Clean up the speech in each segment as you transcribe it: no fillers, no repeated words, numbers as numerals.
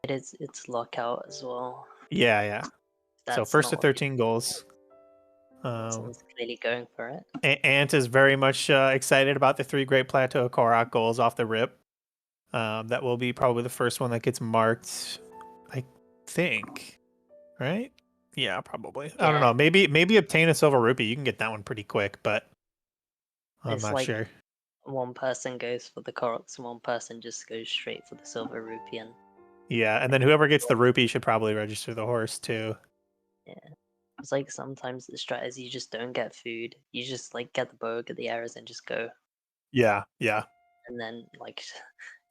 It's lockout as well. Yeah. So That's first to not 13 goals. someone's clearly going for it. Ant is very much excited about the 3 Great Plateau Korok goals off the rip. That will be probably the first one that gets marked, I think. Right? Yeah, probably. I don't Yeah. know. Maybe obtain a silver rupee. You can get that one pretty quick, but I'm It's not like sure. one person goes for the Koroks and one person just goes straight for the silver rupee. And Yeah, and then whoever gets the rupee should probably register the horse too. yeah, it's like sometimes the strat is you just don't get food. You just like get the bow, get the arrows, and just go. Yeah. And then like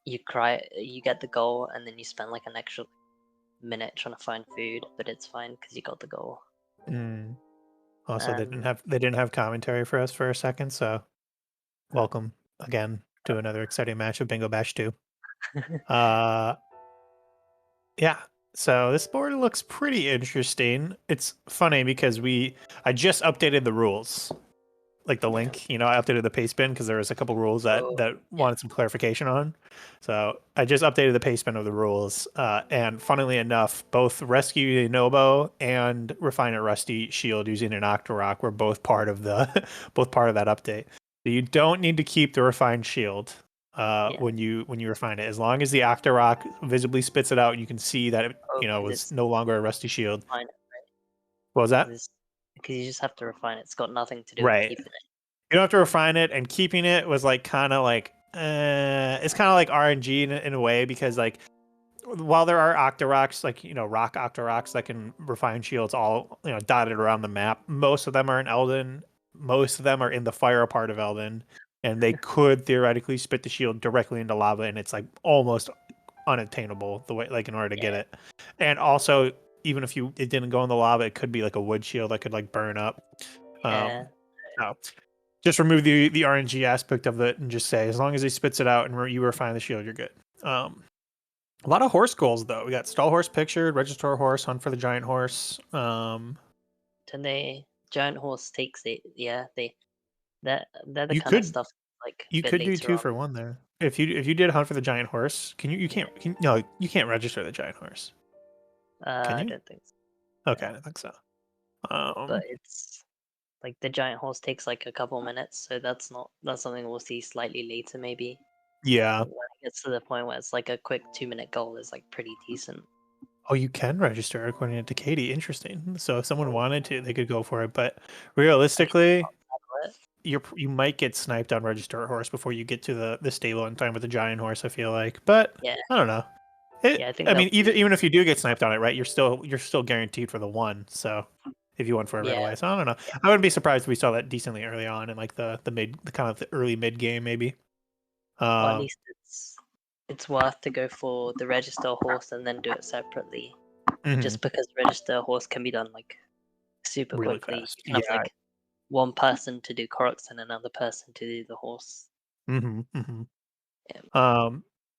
you get the goal, and then you spend like an extra minute trying to find food, but it's fine because you got the goal. Also, they didn't have commentary for us for a second, so welcome again to another exciting match of Bingo Bash 2. Yeah. So this board looks pretty interesting. It's funny because I just updated the rules, like the link. I updated the paste bin because there was a couple rules that wanted some clarification on. So I just updated the paste bin of the rules, and funnily enough, both Rescue Nobo and Refine It Rusty Shield using an Octorok were both part of that update. So you don't need to keep the Refined Shield when you refine it, as long as the Octorok visibly spits it out and you can see that it was no longer a Rusty Shield. Fine, right? What was that? Because you just have to refine it. It's got nothing to do Right. with keeping it. You don't have to refine it, and keeping it was like kind of like it's kind of like RNG in a way, because like while there are Octoroks, like rock Octoroks that can refine shields all dotted around the map, most of them are in Elden. Most of them are in the fire part of Elden, and they could theoretically spit the shield directly into lava, and it's like almost unattainable the way, like, in order to get it. And also, even if it didn't go in the lava, it could be like a wood shield that could like burn up. Yeah. No. Just remove the RNG aspect of it and just say, as long as he spits it out and you refine the shield, you're good. A lot of horse goals though. We got stall horse pictured, register horse, hunt for the giant horse. Giant horse takes it. Yeah, they're the You kind of could stuff like you could do 2 for 1 there. If you did hunt for the giant horse, you can't register the giant horse. Can you? I don't think so. Okay, I don't think so. But it's like the giant horse takes like a couple minutes, so that's something we'll see slightly later maybe. Yeah. When it gets to the point where it's like a quick 2-minute goal is like pretty decent. Oh, you can register according to Katie. Interesting. So if someone wanted to, they could go for it. But realistically, you might get sniped on register a horse before you get to the stable in time with the giant horse, I feel like. But yeah, I don't know. I mean, even if you do get sniped on it, right? You're still guaranteed for the 1. So if you went for it right away, so I don't know. I wouldn't be surprised if we saw that decently early on in like the kind of the early mid game maybe. Or at least it's worth to go for the register horse and then do it separately. Just because register horse can be done like super really quickly. fast. You can have like one person to do Koroks and another person to do the horse.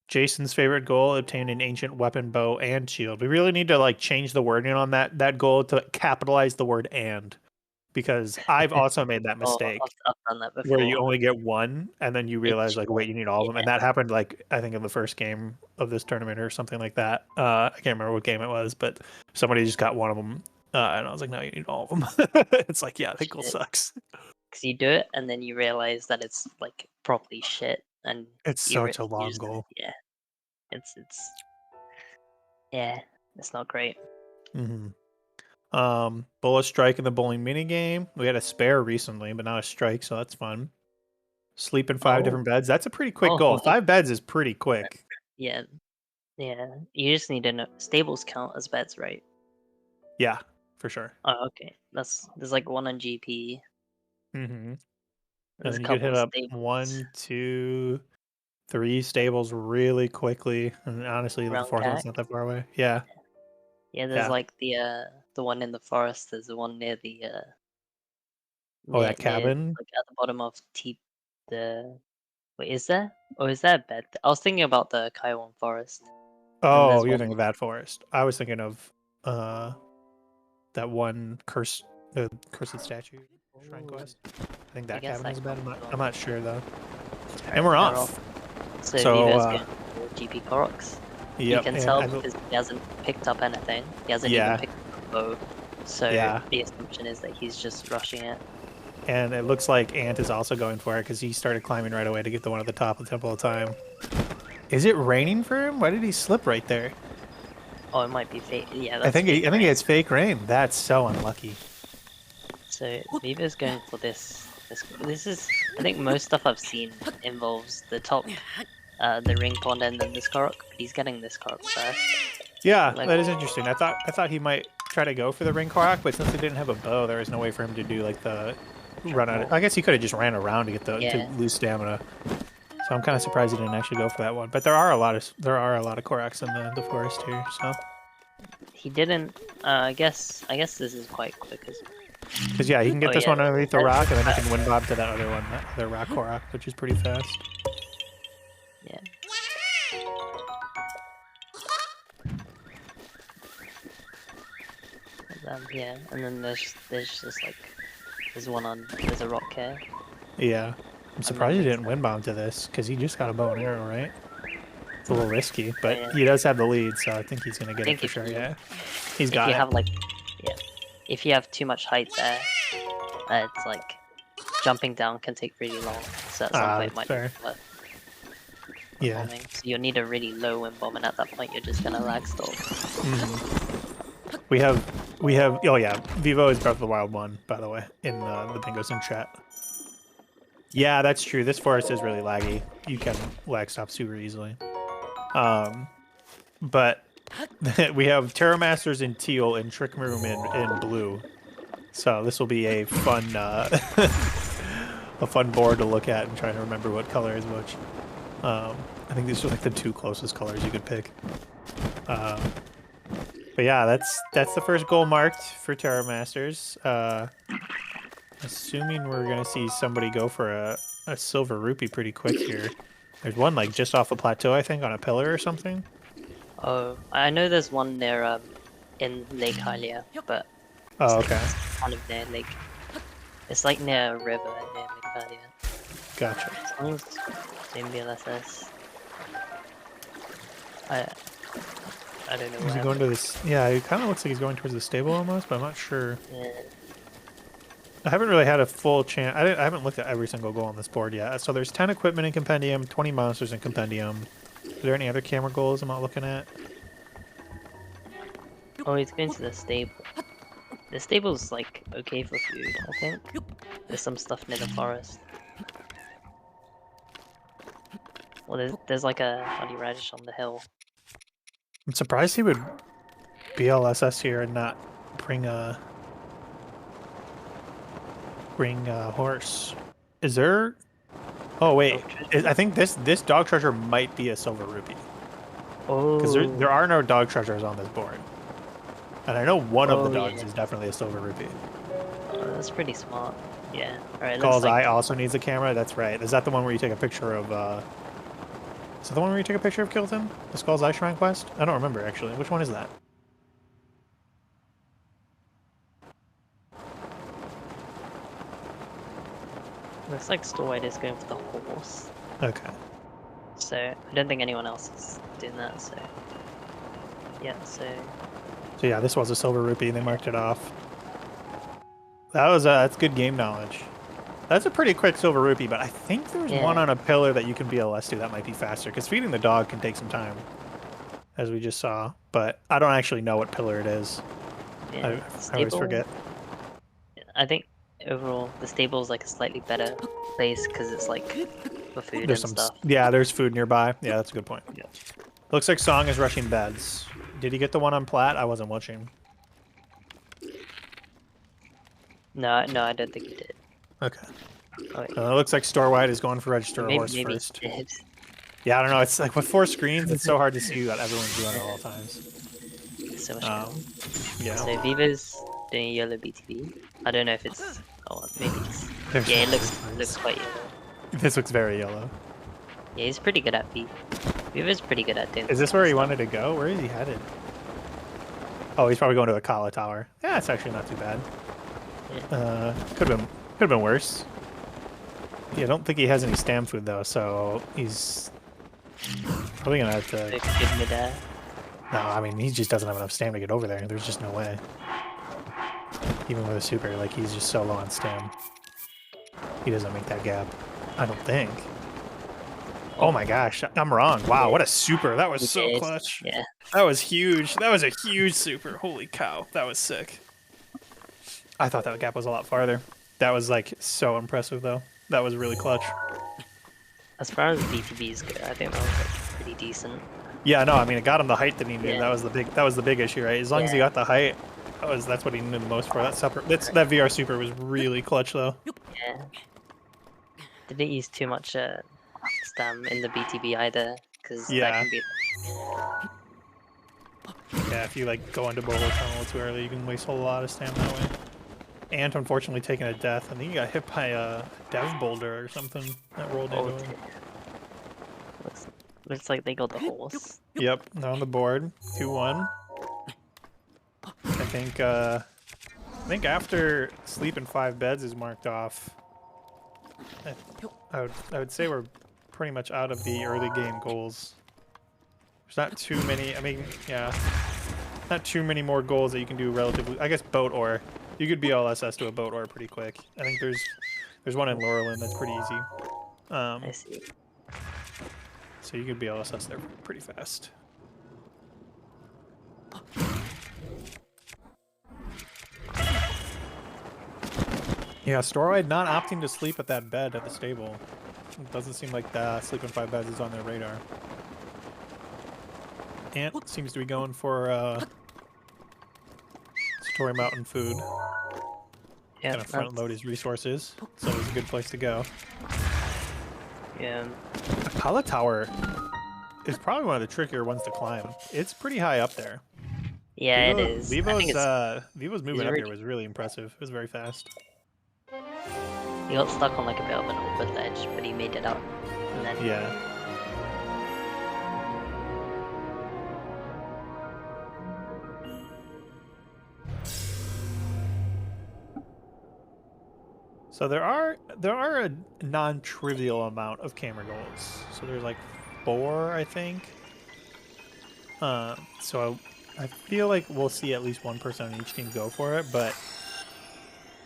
Jason's favorite goal: obtain an ancient weapon, bow, and shield. We really need to like change the wording on that goal to capitalize the word "and," because I've also made that mistake. I've done that before. Where you only get 1, and then you realize like, wait, you need all of them, and that happened like I think in the first game of this tournament or something like that. I can't remember what game it was, but somebody just got one of them, and I was like, no, you need all of them. It's like, yeah, that goal sucks. Because you do it, and then you realize that it's like properly shit, and it's such a long goal. Yeah, it's not great. Bullet strike in the bowling mini game. We had a spare recently, but not a strike, so that's fun. Sleep in 5 different beds. That's a pretty quick goal. 5 beds is pretty quick. Yeah. You just need to know stables count as beds, right? Yeah, for sure. Oh, okay. There's like 1 on GP. And then you could hit up 1, 2, 3 stables really quickly, and honestly, the 4th one's not that far away. Yeah. Yeah, there's like the one in the forest. There's the one near the that cabin, like at the bottom of wait, is there? Or is that a bed? I was thinking about the Kaiwan forest. Oh, you're thinking of that forest. I was thinking of that one cursed statue shrine quest. I think that cabin is a bed. I'm not sure though. And we're off. So you guys go GP Koroks? You can tell because he hasn't picked up anything. He hasn't even picked up a bow. So the assumption is that he's just rushing it. And it looks like Ant is also going for it because he started climbing right away to get the one at the top of the Temple of Time. Is it raining for him? Why did he slip right there? Oh, it might be fake. Yeah, that's I think it's fake rain. That's so unlucky. So Viva's going for this. This is, I think most stuff I've seen involves the top, the ring pond, and then this Korok. He's getting this Korok first. Yeah, that is interesting. I thought he might try to go for the ring Korok, but since he didn't have a bow, there was no way for him to do like the run out. I guess he could have just ran around to get to lose stamina. So I'm kind of surprised he didn't actually go for that one. But there are a lot of Koroks in the forest here. So he didn't. I guess this is quite quick. Because he can get this one underneath the rock, and then he can wind bob to that other one, that other rock Korok, which is pretty fast. Yeah. Yeah, and then there's just like there's a rock here. Yeah, I'm surprised he didn't wind bomb to this because he just got a bow and arrow, right? It's a little risky, but he does have the lead, so I think he's gonna get it for sure. Yeah, he's got it. If you have too much height there, it's like jumping down can take really long. So at some point it might be worth bombing. So you'll need a really low wind bomb, and at that point you're just gonna lag stall. We have. Oh yeah, Vivo is Breath of the Wild 1, by the way, in the Bingothon chat. Yeah, that's true. This forest is really laggy. You can lag stop super easily. But we have TerrorMasters in teal and Trick Room in blue. So this will be a fun a fun board to look at and try to remember what color is which. I think these are like the two closest colors you could pick. But yeah, that's the first goal marked for TerrorMasters. Assuming we're gonna see somebody go for a silver rupee pretty quick here. There's one like just off a plateau, I think, on a pillar or something. Oh, I know there's one near in Lake Hylia, but okay. It's kind of near Lake. It's like near a river near Lake Hylia. Gotcha. As long as maybe LSS. I don't know. Is he going to this? Yeah, it kind of looks like he's going towards the stable almost, but I'm not sure. Yeah. I haven't really had a full chance. I haven't looked at every single goal on this board yet. So there's 10 equipment in Compendium, 20 monsters in Compendium. Are there any other camera goals I'm not looking at? Oh, he's going to the stable. The stable's like okay for food, I think. There's some stuff near the forest. Well, there's like a honey radish on the hill. I'm surprised he would BLSS here and not bring a horse. Is there? Oh wait, I think this dog treasure might be a silver rupee. Oh. Because there are no dog treasures on this board, and I know one of the dogs is definitely a silver rupee. Oh, that's pretty smart. Yeah. All right. Skull's Eye also needs a camera. That's right. Is that the one where you take a picture of? Is that the one where you take a picture of Kilton? The Skull's Eye Shrine quest? I don't remember actually. Which one is that? Looks like Storewide is going for the horse. Okay. So I don't think anyone else is doing that. So yeah. So yeah, this was a silver rupee. They marked it off. That's good game knowledge. That's a pretty quick silver rupee, but I think there's one on a pillar that you can BLS to that might be faster, because feeding the dog can take some time, as we just saw. But I don't actually know what pillar it is. Yeah, I always forget. I think overall the stable is like a slightly better place because it's like for food and stuff. Yeah, there's food nearby. Yeah, that's a good point. Yeah. Looks like Song is rushing beds. Did he get the one on plat? I wasn't watching. No, I don't think he did. Okay. Oh, it looks like Storewide is going for register a horse first. He did. Yeah, I don't know. It's like with 4 screens, it's so hard to see what everyone's doing at all times. So much yeah. So Viva's doing yellow BTB. I don't know if it's. Oh, maybe it's. Yeah, it looks quite yellow. This looks very yellow. Yeah, he's pretty good at beat. Viva's pretty good at doing. Is this where he wanted to go? Where is he headed? Oh, he's probably going to a Kala Tower. Yeah, it's actually not too bad. Yeah. Could have been worse. Yeah, I don't think he has any stam food though, so he's probably gonna have to. Good mid-air. No, I mean, he just doesn't have enough stam to get over there. There's just no way. Even with a super, like, he's just so low on stam. He doesn't make that gap. I don't think. Oh my gosh, I'm wrong. Wow, what a super. That was so clutch. Yeah. That was huge. That was a huge super. Holy cow. That was sick. I thought that gap was a lot farther. That was, like, so impressive, though. That was really clutch. As far as BTBs go, I think that was like, pretty decent. Yeah, no, I mean, it got him the height that he needed. Yeah. That was the big issue, right? As long as he got the height, that's what he needed the most for. That VR super was really clutch, though. Yeah. Didn't use too much stam in the BTB either, because that can be. Yeah, if you like go into Bolo Tunnel too early, you can waste a lot of stam that way. And unfortunately taking a death. I think he got hit by a dev boulder or something that rolled into him. Looks like they got the horse. Yep, they're on the board. 2-1. I think after sleep in 5 beds is marked off, I would say we're pretty much out of the early game goals. There's not too many. I mean, yeah, not too many more goals that you can do relatively. I guess boat ore. You could BLSS to a boat ore pretty quick. I think there's one in Laurelin that's pretty easy. I see. So you could BLSS there pretty fast. Yeah, Storoid not opting to sleep at that bed at the stable. It doesn't seem like the sleep in 5 beds is on their radar. Ant seems to be going for Satori Mountain food. Yeah, gonna front load his resources, so it's a good place to go. Yeah. Akala Tower is probably one of the trickier ones to climb. It's pretty high up there. Yeah, it is. Vivo's movement up here was really impressive. It was very fast. He got stuck on like a bit of an awkward ledge, but he made it out. And then yeah. So there are a non-trivial amount of camera goals. So there's like 4, I think. So I feel like we'll see at least one person on each team go for it, but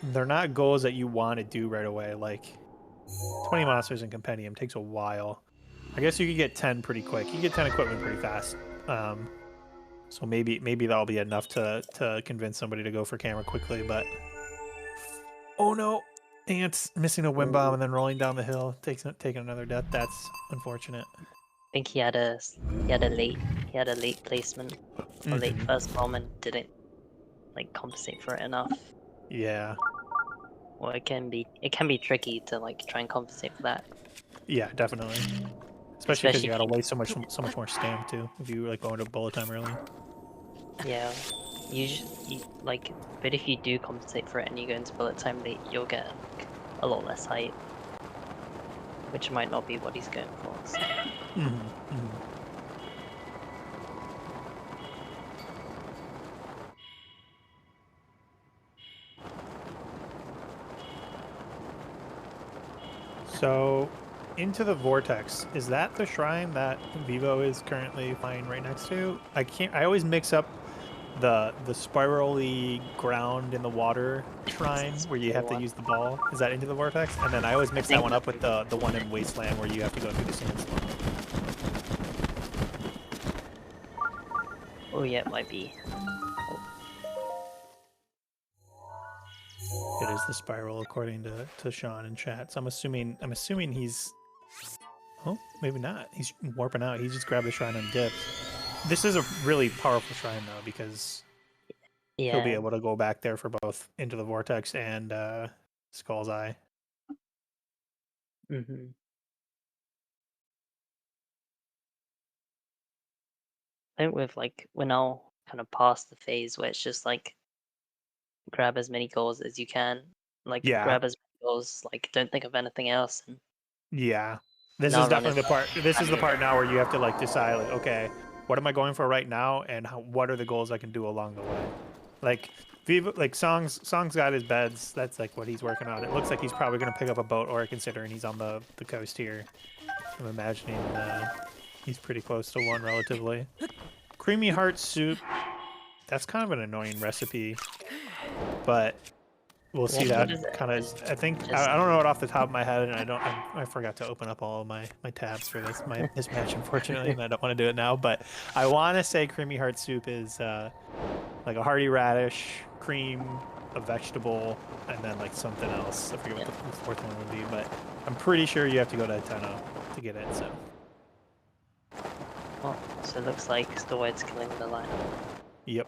they're not goals that you want to do right away. Like 20 monsters in Compendium takes a while. I guess you could get 10 pretty quick. You get 10 equipment pretty fast. So maybe that'll be enough to convince somebody to go for camera quickly. But oh no, Ant's missing a wind bomb and then rolling down the hill, taking another death. That's unfortunate. I think he had a late placement or late first bomb and didn't like compensate for it enough. Yeah. Well, it can be tricky to like try and compensate for that. Yeah, definitely. Especially because you gotta waste so much more stam too if you like go into bullet time early. Yeah, but if you do compensate for it and you go into bullet time late, you'll get like, a lot less height, which might not be what he's going for. So. So, into the vortex, is that the shrine that Vivo is currently flying right next to? I always mix up the spirally ground in the water shrine where you have to use the ball. Is that into the vortex? And then I always mix that one up with the one in Wasteland where you have to go through the sandstorm. Oh yeah, it might be. It is the spiral according to Sean in chat. So I'm assuming he's maybe not. He's warping out. He just grabbed the shrine and dipped. This is a really powerful shrine though, because he'll be able to go back there for both Into the Vortex and Skull's Eye. I think we're now kind of past the phase where it's just like grab as many goals as you can. Grab as many goals, like don't think of anything else. And yeah. This is definitely the part. This is the part now where you have to like decide, like, okay, what am I going for right now, and what are the goals I can do along the way? Like, Vivo, like Song's got his beds. That's like what he's working on. It looks like he's probably gonna pick up a boat, or considering he's on the coast here. I'm imagining he's pretty close to one relatively. creamy heart soup. That's kind of an annoying recipe, but we'll see that kind of. I think I don't know it off the top of my head, and I forgot to open up all of my tabs for this match, unfortunately, and I don't want to do it now. But I want to say creamy heart soup is like a hearty radish, cream, a vegetable, and then like something else. I forget what the fourth one would be, but I'm pretty sure you have to go to Tenno to get it. So. Oh, so it looks like Storwhite's killing the lineup. Yep.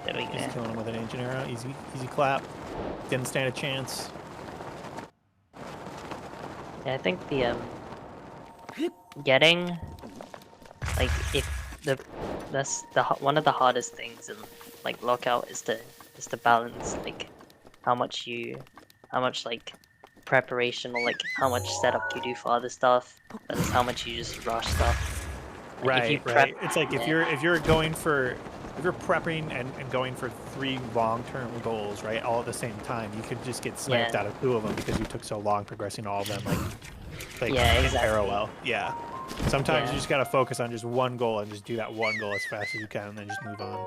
There we go. He's killing him with an ancient arrow. Easy clap. Didn't stand a chance. Yeah, I think the getting like that's one of the hardest things in like lockout is to balance like how much like preparation or like how much setup you do for other stuff versus how much you just rush stuff. Like, right. It's like if you're prepping and going for 3 long-term goals, right, all at the same time, you could just get sniped out of 2 of them because you took so long progressing all of them, like in parallel. Yeah. Sometimes you just gotta focus on just one goal and just do that one goal as fast as you can, and then just move on.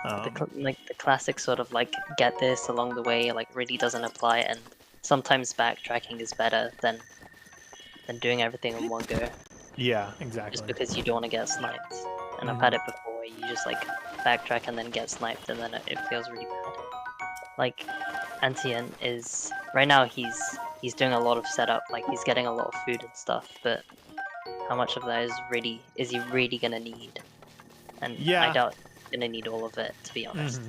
The classic sort of like get this along the way like really doesn't apply, and sometimes backtracking is better than doing everything in one go. Yeah, exactly. Just because you don't want to get sniped. And I've had it before, you just like backtrack and then get sniped, and then it feels really bad. Like, Antien is right now he's doing a lot of setup, like he's getting a lot of food and stuff, but how much of that is he really gonna need? And I doubt he's gonna need all of it, to be honest.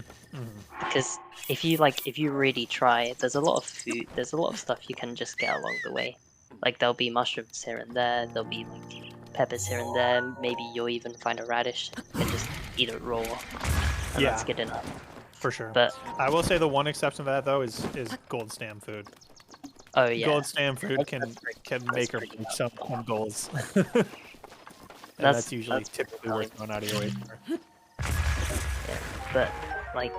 Because if you really try, there's a lot of food, there's a lot of stuff you can just get along the way. Like there'll be mushrooms here and there, there'll be like peppers here and there, maybe you'll even find a radish and just eat it raw, and that's good enough. For sure. But I will say the one exception to that though is gold stam food. Oh yeah. Gold stam food can make or break some goals. And that's usually typically worth going out of your way for. Yeah, but like,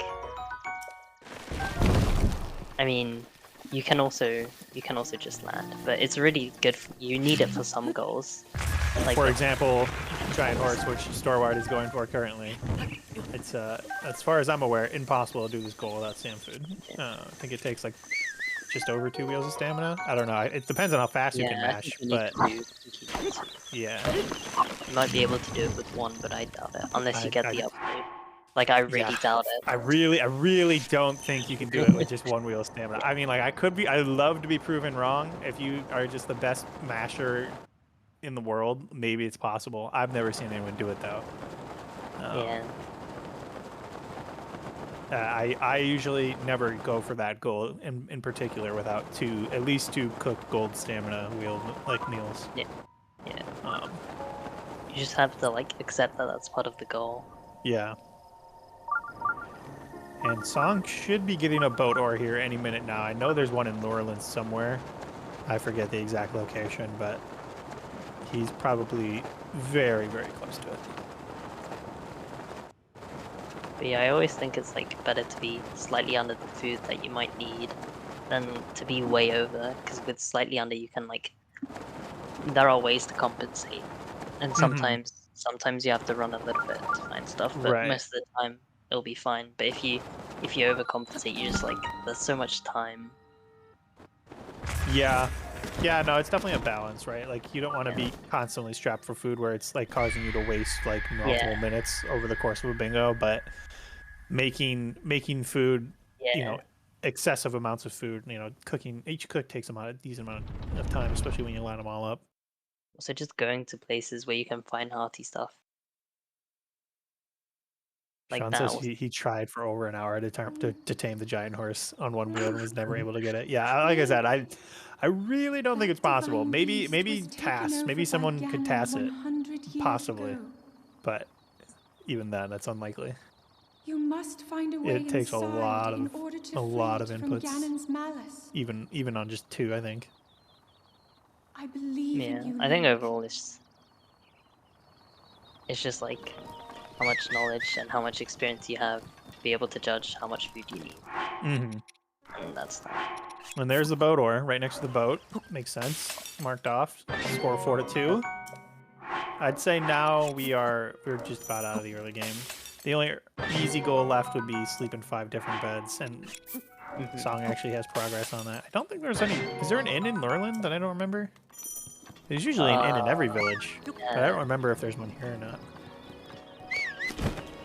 I mean, you can also just land, but it's really good. You need it for some goals. Like for example, giant horse, which Storwhite is going for currently. It's as far as I'm aware, impossible to do this goal without stam food. I think it takes like just over 2 wheels of stamina. I don't know. It depends on how fast you can mash, but yeah, you might be able to do it with 1, but I doubt it unless you get the upgrade. Like I really doubt it. I really don't think you can do it with just 1 wheel of stamina. I mean, like I'd love to be proven wrong. If you are just the best masher in the world, maybe it's possible. I've never seen anyone do it though. I usually never go for that goal in particular without at least two cooked gold stamina wheel like meals. Yeah. You just have to like accept that that's part of the goal. Yeah. And Song should be getting a boat ore here any minute now. I know there's one in Lorland somewhere. I forget the exact location, but he's probably very, very close to it. But yeah, I always think it's like better to be slightly under the food that you might need than to be way over, because with slightly under you can like, there are ways to compensate, and sometimes you have to run a little bit to find stuff, but most of the time it'll be fine. But if you overcompensate, you just like, there's so much time. Yeah, no, it's definitely a balance, right? Like you don't want to be constantly strapped for food where it's like causing you to waste like multiple minutes over the course of a bingo, but making food, you know, excessive amounts of food, you know, cooking, each cook takes a decent amount of time, especially when you line them all up. So just going to places where you can find hearty stuff. Like Sean says he tried for over an hour to tame the giant horse on 1 wheel and was never able to get it. Yeah, like I said, I really don't think it's possible. Maybe TAS, maybe someone could TAS it, possibly, but even then, that's unlikely. You must find a way it takes a lot of inputs, even on just 2, I think. I believe in you. I think overall it's just like how much knowledge and how much experience you have to be able to judge how much food you need. And that's that. And there's the boat ore right next to the boat. Makes sense. Marked off. Score 4-2. I'd say now we're just about out of the early game. The only easy goal left would be sleep in 5 different beds, and Song actually has progress on that. I don't think there's any. Is there an inn in Lurland that I don't remember? There's usually an inn in every village, but I don't remember if there's one here or not.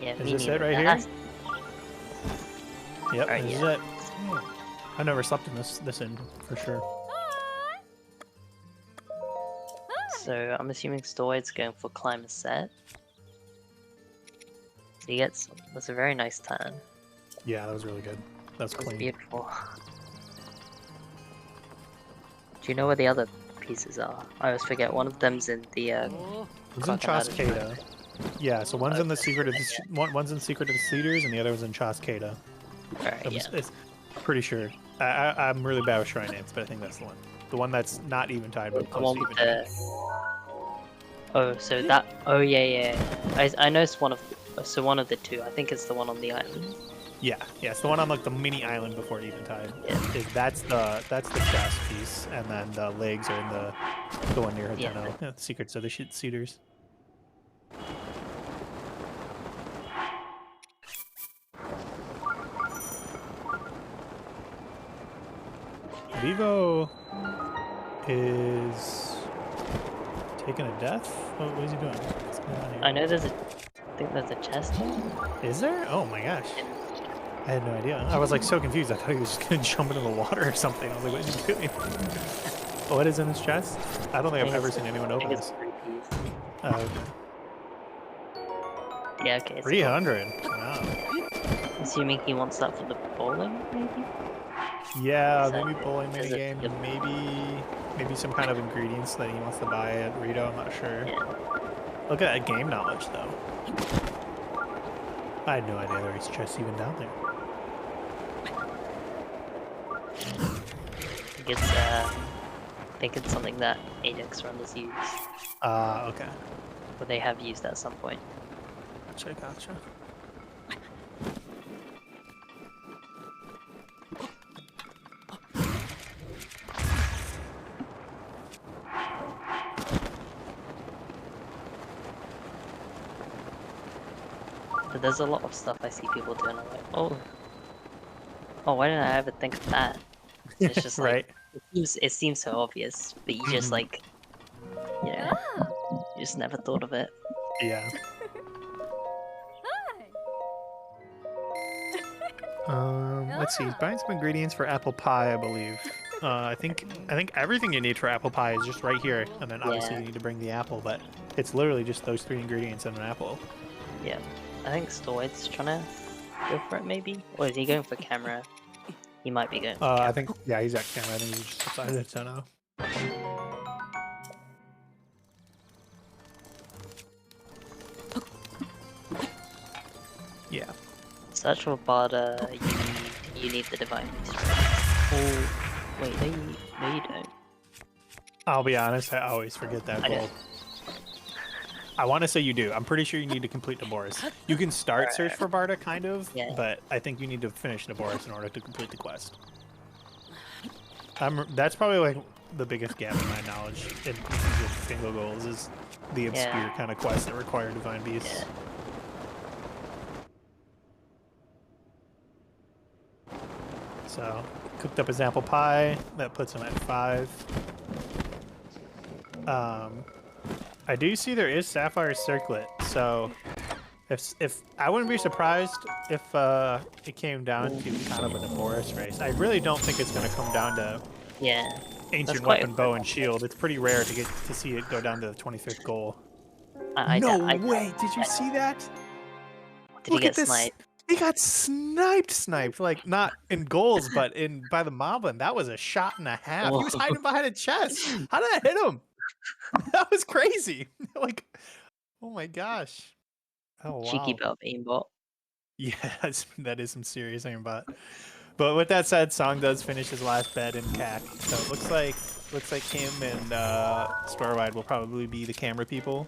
Yeah, is this it right here? Yep, right, this is it. I've never slept in this inn for sure. So I'm assuming Stoid's going for climb a set. So he gets that's a very nice turn. Yeah, that was really good. That's clean. Beautiful. Do you know where the other pieces are? I always forget. One of them's in the. One's in Choscada. Yeah, so one's in the secret of the one's in Secret of the Cedars, and the other one's in Choscada. Alright, yeah. It's pretty sure. I'm really bad with shrine names, but I think that's the one. The one that's not even tied, but close to even tied. Oh, so that. Oh yeah. I know it's one of. So one of the two. I think it's the one on the island. Yeah, it's the one on like the mini island before it even tied. Yeah. That's the chest piece, and then the legs are in the one near Hateno. Yeah, the Secrets of the Cedars. Vivo is taking a death? What is he doing? What's going on here? I know I think there's a chest here. Is there? Oh my gosh. I had no idea. I was like so confused. I thought he was just gonna jump into the water or something. I was like, what is he doing? What is in his chest? I don't think I've ever seen anyone open this. Oh, okay. Yeah, okay. 300. Wow. Assuming he wants that for the bowling, maybe? Yeah, maybe bowling minigame. Maybe some kind of ingredients that he wants to buy at Rito. I'm not sure. Yeah. Look at that game knowledge, though. I had no idea there was chests even down there. I think it's something that Adex runners use. Okay. Or they have used at some point. Gotcha. But there's a lot of stuff I see people doing. I'm like, oh, why didn't I ever think of that? It's just like, right. It seems so obvious, but you just like, you know, you just never thought of it. Yeah. Let's see. He's buying some ingredients for apple pie, I believe. I think everything you need for apple pie is just right here, and then obviously you need to bring the apple, but it's literally just those 3 ingredients and an apple. Yeah, I think Stoid's trying to go for it, maybe, or is he going for camera? He might be going for camera. I think, yeah, he's at camera. I think he's just decided to know. Yeah. Search for Barda, you need the Divine Beast. Oh, wait, no you don't. I'll be honest, I always forget that goal. I want to say you do. I'm pretty sure you need to complete Naboris. You can start search for Barda, kind of, but I think you need to finish Naboris in order to complete the quest. That's probably like the biggest gap in my knowledge in terms of bingo goals is the obscure kind of quests that require Divine Beasts. So, cooked up his apple pie. That puts him at 5. I do see there is Sapphire Circlet, so if I wouldn't be surprised if it came down to kind of a Naboris race. I really don't think it's going to come down to Ancient Weapon, Bow, and Shield. It's pretty rare to get to see it go down to the 25th goal. No way! Did you see that? Look at this. He got sniped, like not in goals, but by the Moblin. That was a shot and a half. He was hiding behind a chest. How did that hit him? That was crazy. Like, oh my gosh. Oh wow. Cheeky belt aimbot. Yeah, that is some serious aimbot. But with that said, Song does finish his last bed in CAC. So it looks like him and Storewide will probably be the camera people.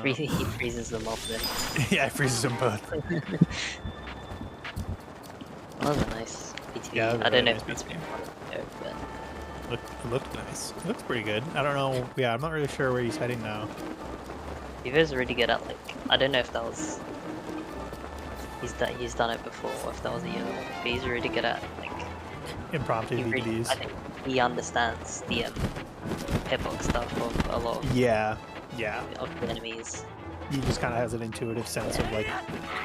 He freezes them off then. Yeah, it freezes them both. That was a nice BTV. Yeah, I don't know nice if it's been but It looked nice. It looks pretty good. I don't know. Yeah, I'm not really sure where he's heading now. Vivo's really good at like, I don't know if that was he's done it before, or if that was a year, but he's really good at like Impromptu DVDs. I think he understands the hitbox stuff of a lot of Yeah. the enemies. He just kind of has an intuitive sense of like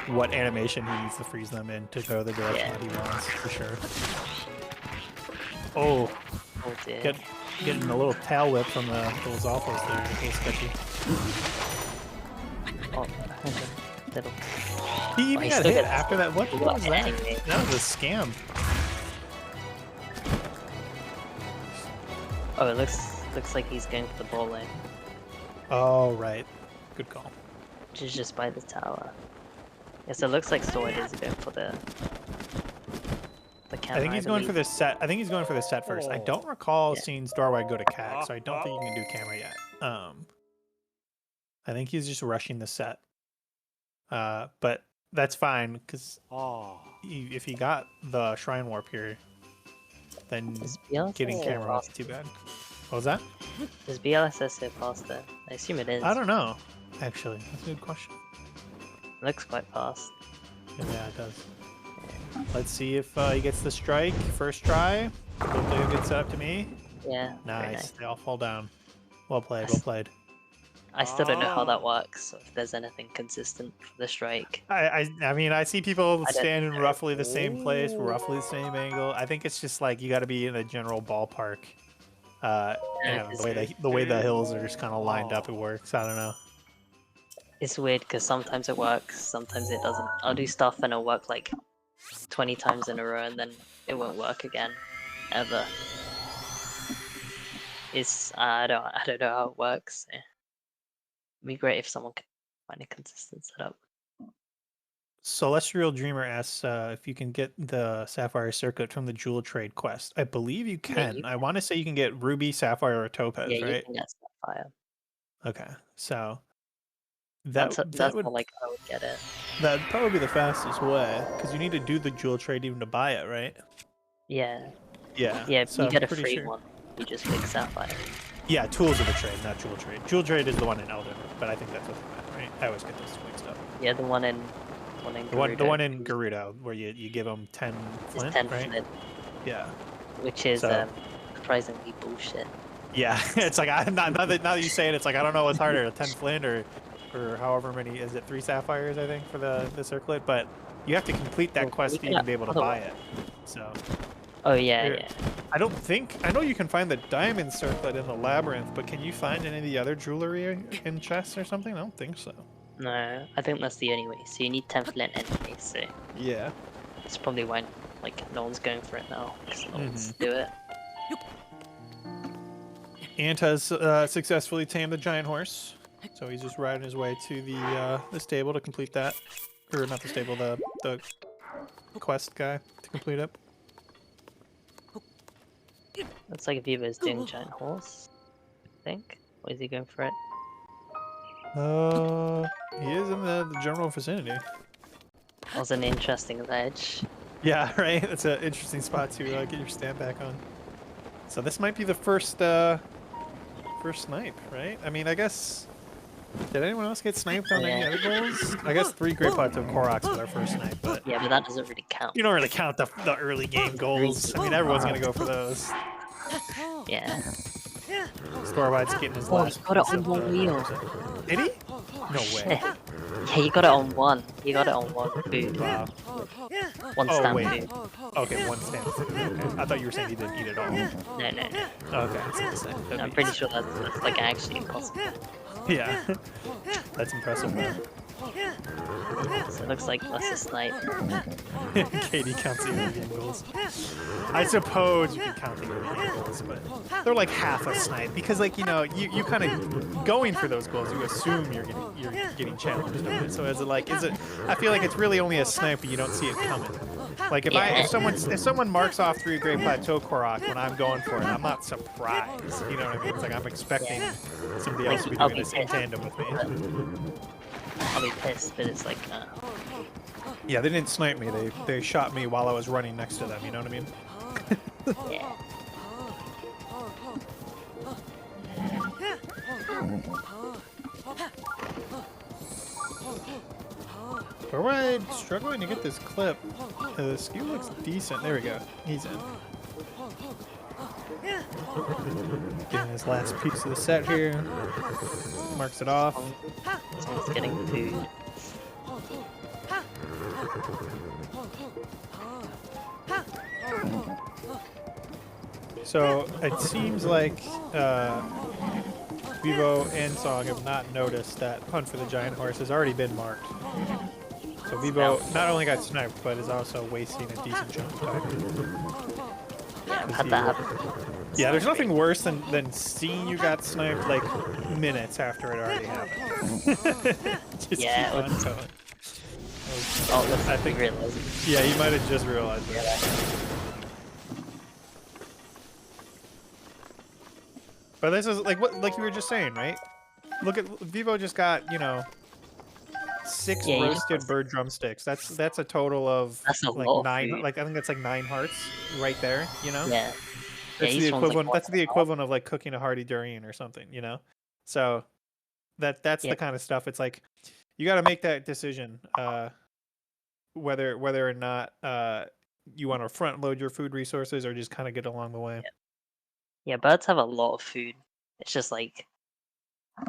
what animation he needs to freeze them in to go the direction that he wants, for sure. Oh, Oh dear. getting a little tail whip from those offals there. A little sketchy. Oh, little. He even he got still hit gets- after that. What he was got that? hit anyway. That was a scam. Oh, it looks like he's going for the ball lane, Oh, right. Good call. which is just by the tower. Yeah, so it looks like Sword is going for the camera. I think he's going for this set. I think he's going for the set first. I don't recall seeing Starwide go to cat, so I don't think you can do camera yet. I think he's just rushing the set. But that's fine because if he got the Shrine Warp here, then Is BLSS getting camera fast? wasn't too bad. What was that? Is BLSS so faster? I assume it is. I don't know. Actually, that's a good question. It looks quite fast. Yeah, it does. Let's see if he gets the strike first try. Hopefully he'll get set up to me. Yeah. very Nice. They all fall down. Well played. Nice. Well played. I still don't know how that works, or if there's anything consistent for the strike. I mean, I see people don't stand in know. roughly the same place, roughly the same angle. I think it's just like you got to be in a general ballpark. And the way the hills are just kind of lined up, it works. I don't know. It's weird because sometimes it works, sometimes it doesn't. I'll do stuff and it'll work like 20 times in a row, and then it won't work again, ever. It's I don't know how it works. It'd be great if someone could find a consistent setup. Celestial Dreamer asks if you can get the Sapphire Circlet from the Jewel Trade quest. I believe you can. you I want to say you can get Ruby, Sapphire, or Topaz, Yeah, you right? can get Sapphire. Okay, so That's would more like I would get it. that'd probably be the fastest way because you need to do the Jewel Trade even to buy it, right? Yeah. Yeah. Yeah, so you get a I'm pretty free sure. one. You just pick Sapphire. Yeah, Tools of the Trade, not Jewel Trade. Jewel Trade is the one in Elden, but I think that's what they meant, right? I always get those two mixed up. Yeah, the one in The one in Gerudo, where you give them 10 is flint, 10 right? flint, Yeah. which is So- surprisingly bullshit. Yeah, it's like now that you say it, it's like I don't know what's harder, 10 flint or however many, is it 3 sapphires I think for the circlet, but you have to complete that Well, quest we to even can be able to other buy one. it. So Oh yeah, Here. yeah. I know you can find the diamond circlet in the labyrinth, but can you find any of the other jewelry in chests or something? I don't think so. No, I think that's the only way. So you need 10 flint anyway, so Yeah. it's probably why like no one's going for it now, because no one's Mm-hmm. do it. Ant has successfully tamed the giant horse, so he's just riding his way to the stable to complete that, or not the stable, the quest guy to complete it. Looks like Vivo's doing giant horse, I think. Or is he going for it? He is in the general vicinity. That was an interesting ledge. Yeah, right. That's an interesting spot to get your stand back on. So this might be the first snipe, right? I mean, I guess. Did anyone else get sniped on any Yeah. other goals? I guess 3 Great Plateau Koroks was our first snipe, but Yeah, but that doesn't really count. you don't really count the early game goals. I mean, everyone's gonna go for those. Yeah. Storwide's getting his Oh, last. he got it piece on of, one wheel. Did he? No way. Yeah, you got it on one. You got it on one food. Wow. One Oh, stamp wait. food. Okay, one stand. Okay. I thought you were saying he didn't eat it all. No, no, no. Okay, I was gonna say. That'd I'm be- pretty sure that's like actually impossible. Yeah. That's impressive, man. So it looks like that's a snipe. Katie counts the early game goals. I suppose you can count the early game goals, but they're like half a snipe because, like, you know, you kind of going for those goals. You assume you're getting challenged. Of it. So is it? I feel like it's really only a snipe, but you don't see it coming. Like if if someone marks off 3 Great Plateau Korok when I'm going for it, I'm not surprised. You know what I mean? It's like I'm expecting somebody else to be I'll doing be this in pissed. tandem with me. I'll be pissed, but it's like, Yeah, they didn't snipe me. They shot me while I was running next to them. You know what I mean? yeah. Alright, struggling to get this clip. The skew looks decent. There we go. He's in. Getting his last piece of the set here. Marks it off. Someone's getting food. So it seems like Vivo and Song have not noticed that Hunt for the Giant Horse has already been marked. So Vivo not only got sniped, but is also wasting a decent chunk of time. Yeah, I've had that happen. Yeah, there's nothing worse than seeing you got sniped like minutes after it already happened. Just yeah, keep on going. Oh, I think realized. Yeah, you might have just realized it. Yeah. But this is like like you were just saying, right? Look at Vivo just got, you know, 6 roasted bird drumsticks. That's a total of like lot 9. of food. Like I think that's like 9 hearts right there. You know. Yeah. That's yeah, the equivalent. like that's the equivalent of like cooking a hearty durian or something. You know. So that's the kind of stuff. It's like you got to make that decision. Whether or not you want to front load your food resources or just kind of get along the way. Yeah, birds have a lot of food. It's just like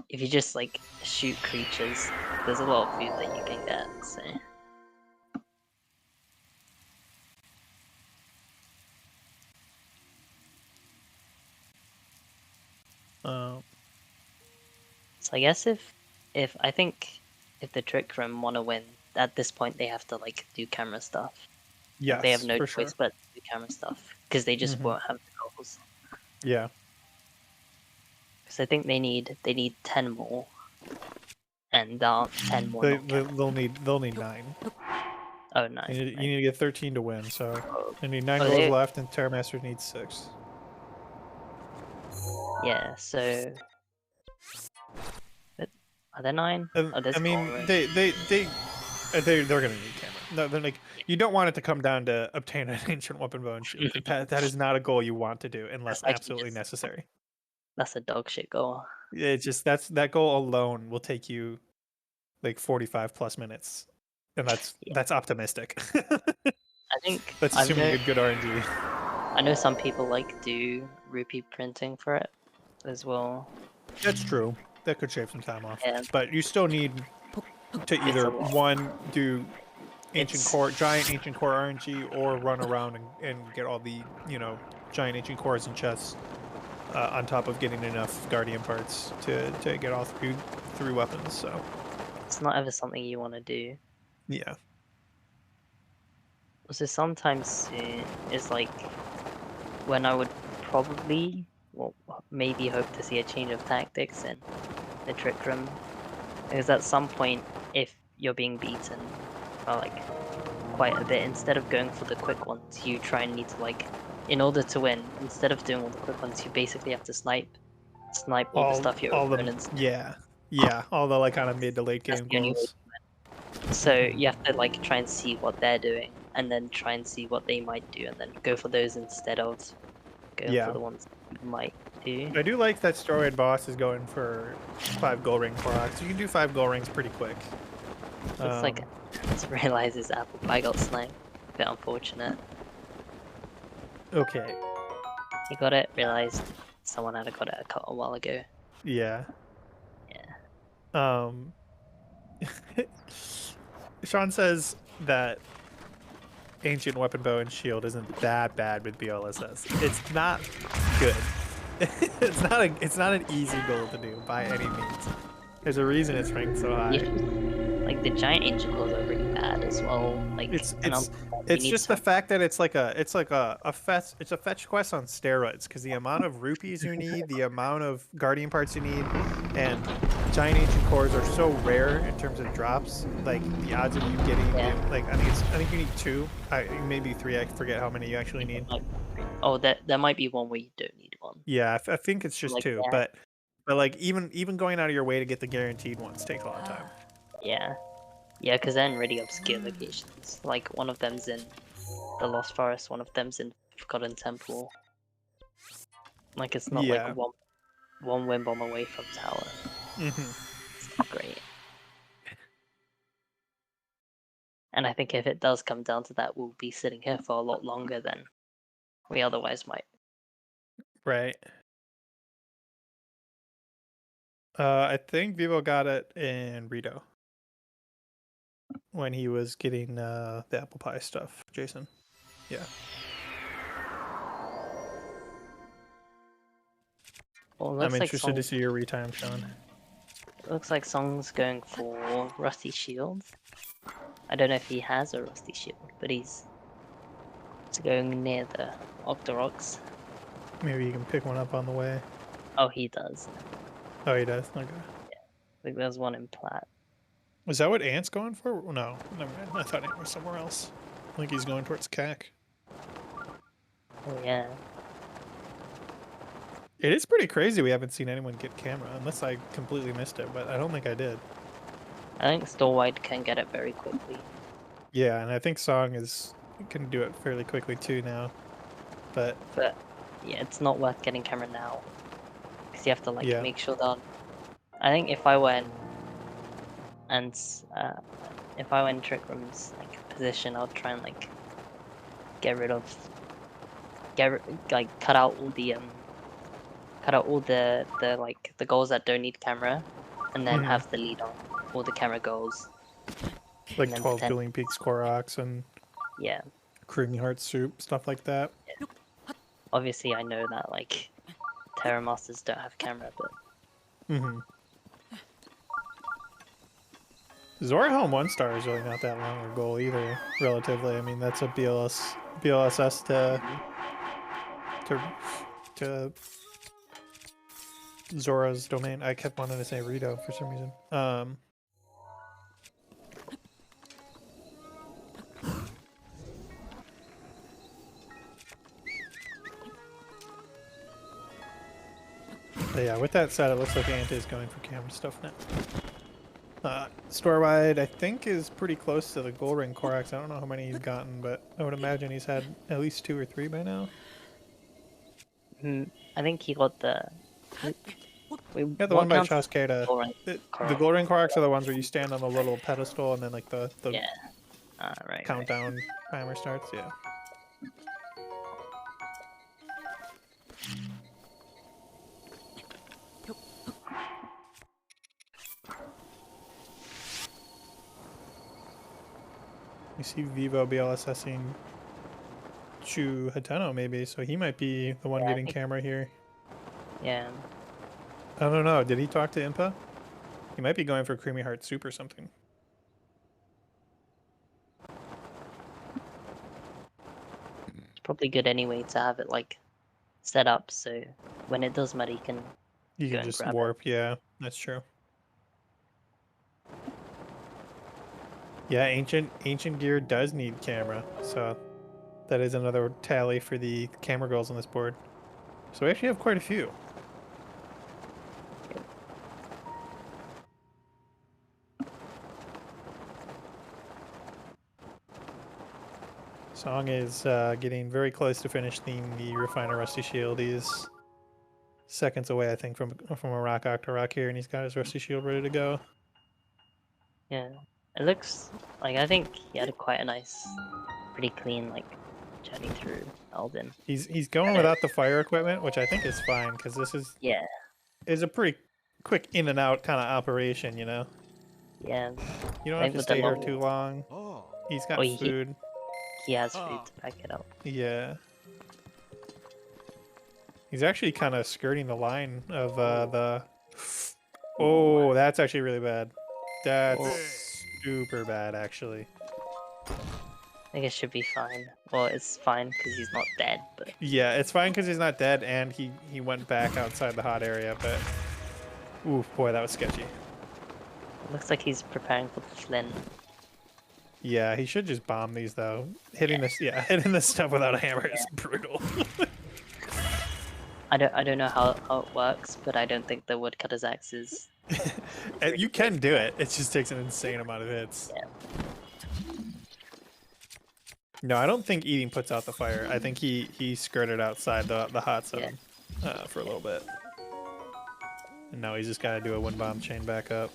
if you just like shoot creatures, there's a lot of food that you can get. So so I guess if I think if the Trick Room want to win, at this point they have to like do camera stuff. Yeah, they have no choice sure. but to do camera stuff because they just won't have the goals. Yeah. Because I think they need 10 more, and 10 more. They'll need 9. Oh, nice. You need to get 13 to win. So you need 9 Oh, goals left, and TerrorMasters needs 6. Yeah. So, are there 9? I mean, they're gonna need camera. No, they're like you don't want it to come down to obtain an ancient weapon bow and shield. Like that is not a goal you want to do unless absolutely necessary. That's a dog shit goal. It's just that goal alone will take you like 45 plus minutes, and that's optimistic. I think that's assuming you get good RNG. I know some people like do rupee printing for it as well. That's true. That could shave some time off. Yeah. But you still need to either one do giant ancient core RNG, or run around and get all the giant ancient cores and chests. On top of getting enough guardian parts to get all through weapons, so it's not ever something you want to do. Yeah. So sometimes soon is like when I would probably, maybe hope to see a change of tactics in the Trick Room, because at some point, if you're being beaten, or like quite a bit, instead of going for the quick ones, you try and need to like. In order to win, instead of doing all the quick ones, you basically have to snipe all the stuff your opponents. All the like kind of mid to late game goals. So you have to like try and see what they're doing, and then try and see what they might do, and then go for those instead of going for the ones you might do. I do like that Steroid Boss is going for 5 gold ring clocks. You can do 5 gold rings pretty quick. It's like I just realized his apple pie got sniped. A bit unfortunate. Okay. You got it? Realized someone had got it a while ago. Yeah. Yeah. Sean says that ancient weapon bow and shield isn't that bad with BLSS. It's not good. it's not an easy goal to do by any means. There's a reason it's ranked so high. Like the giant ancient goals are really bad as well. Like it's just the fact that it's a fetch quest on steroids, because the amount of rupees you need, the amount of guardian parts you need, and giant ancient cores are so rare in terms of drops. Like the odds of you getting like I think you need 2, maybe 3. I forget how many you actually need. Oh, there might be one where you don't need one. Yeah, I think it's just 2, but like even going out of your way to get the guaranteed ones takes a lot of time. Yeah, because they're in really obscure locations. Like one of them's in the Lost Forest, one of them's in Forgotten Temple. Like it's not like one wind bomb away from tower. It's not great. And I think if it does come down to that, we'll be sitting here for a lot longer than we otherwise might. Right. I think Vivo got it in Rito when he was getting the apple pie stuff, Jason. Yeah. Well, I'm interested to see your retime, Sean. Looks like Song's going for Rusty Shield. I don't know if he has a Rusty Shield, but he's going near the Octoroks. Maybe you can pick one up on the way. Oh, he does. Oh, he does? Okay. Yeah. I think there's one in Plat. Was that what Ant's going for? No, never mind. I thought Ant was somewhere else. I think he's going towards CAC. Oh, yeah. It is pretty crazy we haven't seen anyone get camera, unless I completely missed it, but I don't think I did. I think Storewide can get it very quickly. Yeah, and I think Song can do it fairly quickly too now. But yeah, it's not worth getting camera now. Because you have to like Yeah. make sure that... I think if I went and Trick Room's like position, I'll try and like cut out all the like the goals that don't need camera, and then have the lead on all the camera goals. like 12 Dueling Peaks Koroks and Yeah. Creamy Heart Soup, stuff like that. Yeah. Obviously, I know that like TerrorMasters don't have camera, but Zora Helm 1-star is really not that long a goal either, relatively. I mean, that's a BLSS to Zora's domain. I kept wanting to say Rito for some reason. But yeah, with that said, it looks like Ant is going for camera stuff now. Storewide, I think, is pretty close to the Gold Ring Koroks. I don't know how many he's gotten, but I would imagine he's had at least 2 or 3 by now. I think he got the... Yeah, the one by Chaskeda. The Gold Ring Koroks are the ones where you stand on the little pedestal and then like the right, countdown timer starts, yeah. You see Vivo BLSSing Chu Hateno maybe, so he might be the one getting camera here. Yeah. I don't know, did he talk to Impa? He might be going for Creamy Heart Soup or something. It's probably good anyway to have it like set up so when it does matter you can just warp it. Yeah, that's true. Yeah, ancient gear does need camera, so that is another tally for the camera goals on this board. So we actually have quite a few. Song is getting very close to finishing the Refiner Rusty Shield. He's seconds away, I think, from a Rock Octorok here, and he's got his Rusty Shield ready to go. Yeah, it looks like I think he had quite a nice, pretty clean like journey through Elden. He's going without the fire equipment, which I think is fine because this is a pretty quick in and out kind of operation, you know. Yeah. You don't have to stay here too long. He's got food. He has food to back it up. Yeah. He's actually kind of skirting the line of the... Oh, that's actually really bad. That's super bad, actually. I think it should be fine. Well, it's fine because he's not dead, but... Yeah, it's fine because he's not dead, and he went back outside the hot area, but... Oof, boy, that was sketchy. It looks like he's preparing for the Flynn. Yeah, he should just bomb these, though. Hitting this stuff without a hammer is brutal. I don't know how it works, but I don't think the woodcutter's axe is... You can do it. It just takes an insane amount of hits. Yeah. No, I don't think eating puts out the fire. I think he skirted outside the hot zone. Yeah. for a little bit. And now he's just got to do a wind bomb chain back up.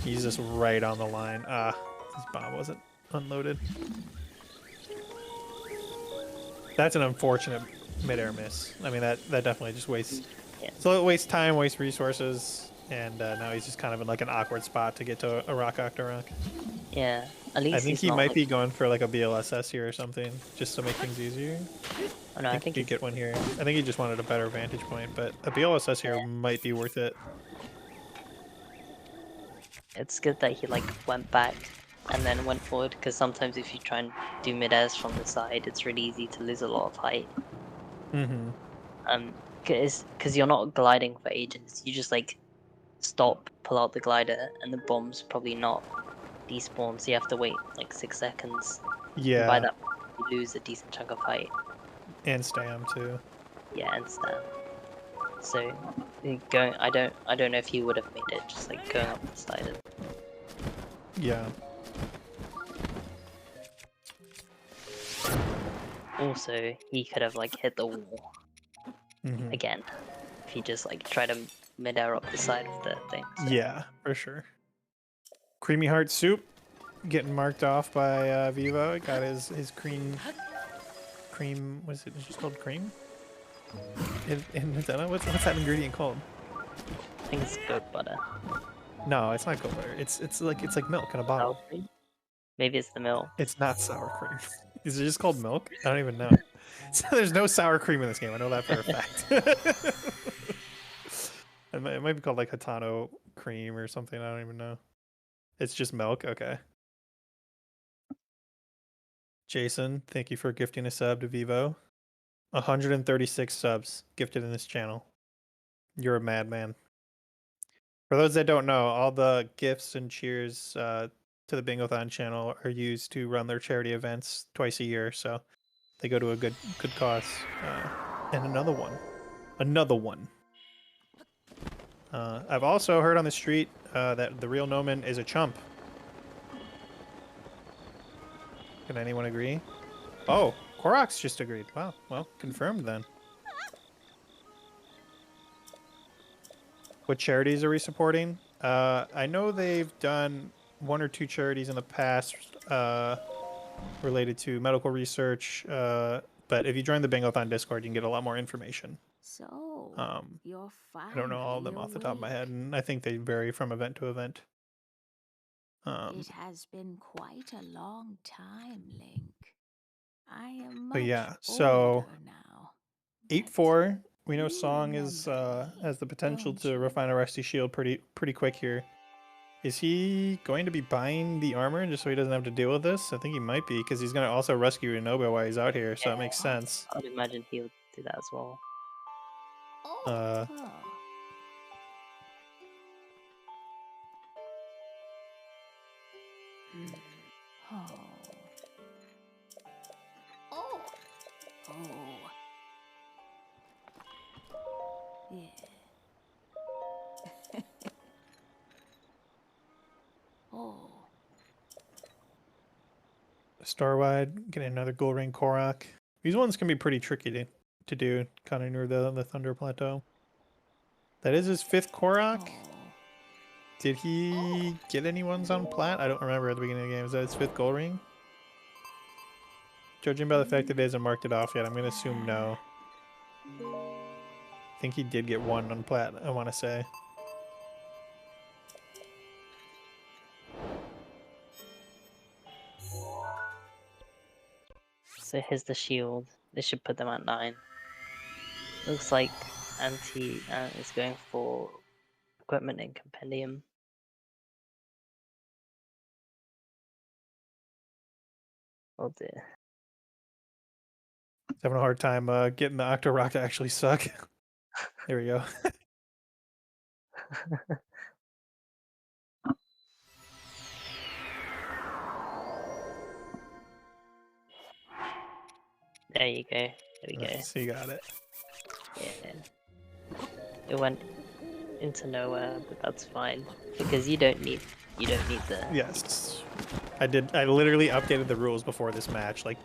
He's just right on the line. His bomb wasn't unloaded. That's an unfortunate mid-air miss. I mean, that definitely just wastes... Yeah. So it wastes time, wastes resources, and now he's just kind of in like an awkward spot to get to a rock Octorok. Yeah, at least I think he's he not, might like... be going for like a BLSS here or something, just to make things easier. Oh, no, I think he could get one here. I think he just wanted a better vantage point, but a BLSS here might be worth it. It's good that he like went back and then went forward, because sometimes if you try and do mid-airs from the side, it's really easy to lose a lot of height. Because you're not gliding for ages. You just like stop, pull out the glider, and the bomb's probably not despawn, so you have to wait like 6 seconds. Yeah. And by that, you lose a decent chunk of height. And stam too. Yeah, and stam. So going, I don't know if he would have made it just like going up the side. Yeah. Also, he could have like hit the wall again if he just like tried to mid-air up the side of the thing. So. Yeah, for sure. Creamy Heart Soup getting marked off by Vivo. Got his cream. Was it just called cream? In Nintendo, what's that ingredient called? I think it's goat butter. No, it's not goat butter. It's like milk in a bottle. Sour cream? Maybe it's the milk. It's not sour cream. Is it just called milk? I don't even know. So there's no sour cream in this game. I know that for a fact. It might be called like Hatano cream or something. I don't even know. It's just milk. Okay. Jason, thank you for gifting a sub to Vivo. 136 subs gifted in this channel. You're a madman. For those that don't know, all the gifts and cheers to the Bingothon channel are used to run their charity events twice a year, so they go to a good cause. And another one. I've also heard on the street that the real Noman is a chump. Can anyone agree? Oh, Korok's just agreed. Wow, well, confirmed then. What charities are we supporting? I know they've done 1 or 2 charities in the past related to medical research, but if you join the Bingothon Discord, you can get a lot more information. So, you're I don't know all of them off the top of my head, and I think they vary from event to event. It has been quite a long time, Link. I am much But yeah, so now, 8-4. We know Song is has the potential to refine a Rusty Shield pretty quick here. Is he going to be buying the armor just so he doesn't have to deal with this? I think he might be, because he's going to also rescue Inoba while he's out here, so that makes sense. I'd imagine he'll do that as well. Yeah. Starwide, getting another Gold Ring Korok. These ones can be pretty tricky to do, kind of near the Thunder Plateau. That is his 5th Korok. Did he get any ones on plat? I don't remember at the beginning of the game. Is that his 5th Gold Ring? Judging by the fact that he hasn't marked it off yet, I'm going to assume no. I think he did get 1 on plat, I want to say. So here's the shield. This should put them at 9. Looks like Anti is going for equipment and compendium. Oh dear. Having a hard time getting the Octorok to actually suck. There we go. There you go. There we go. So you got it. Yeah. It went into nowhere, but that's fine because you don't need the. Yes, I did. I literally updated the rules before this match, like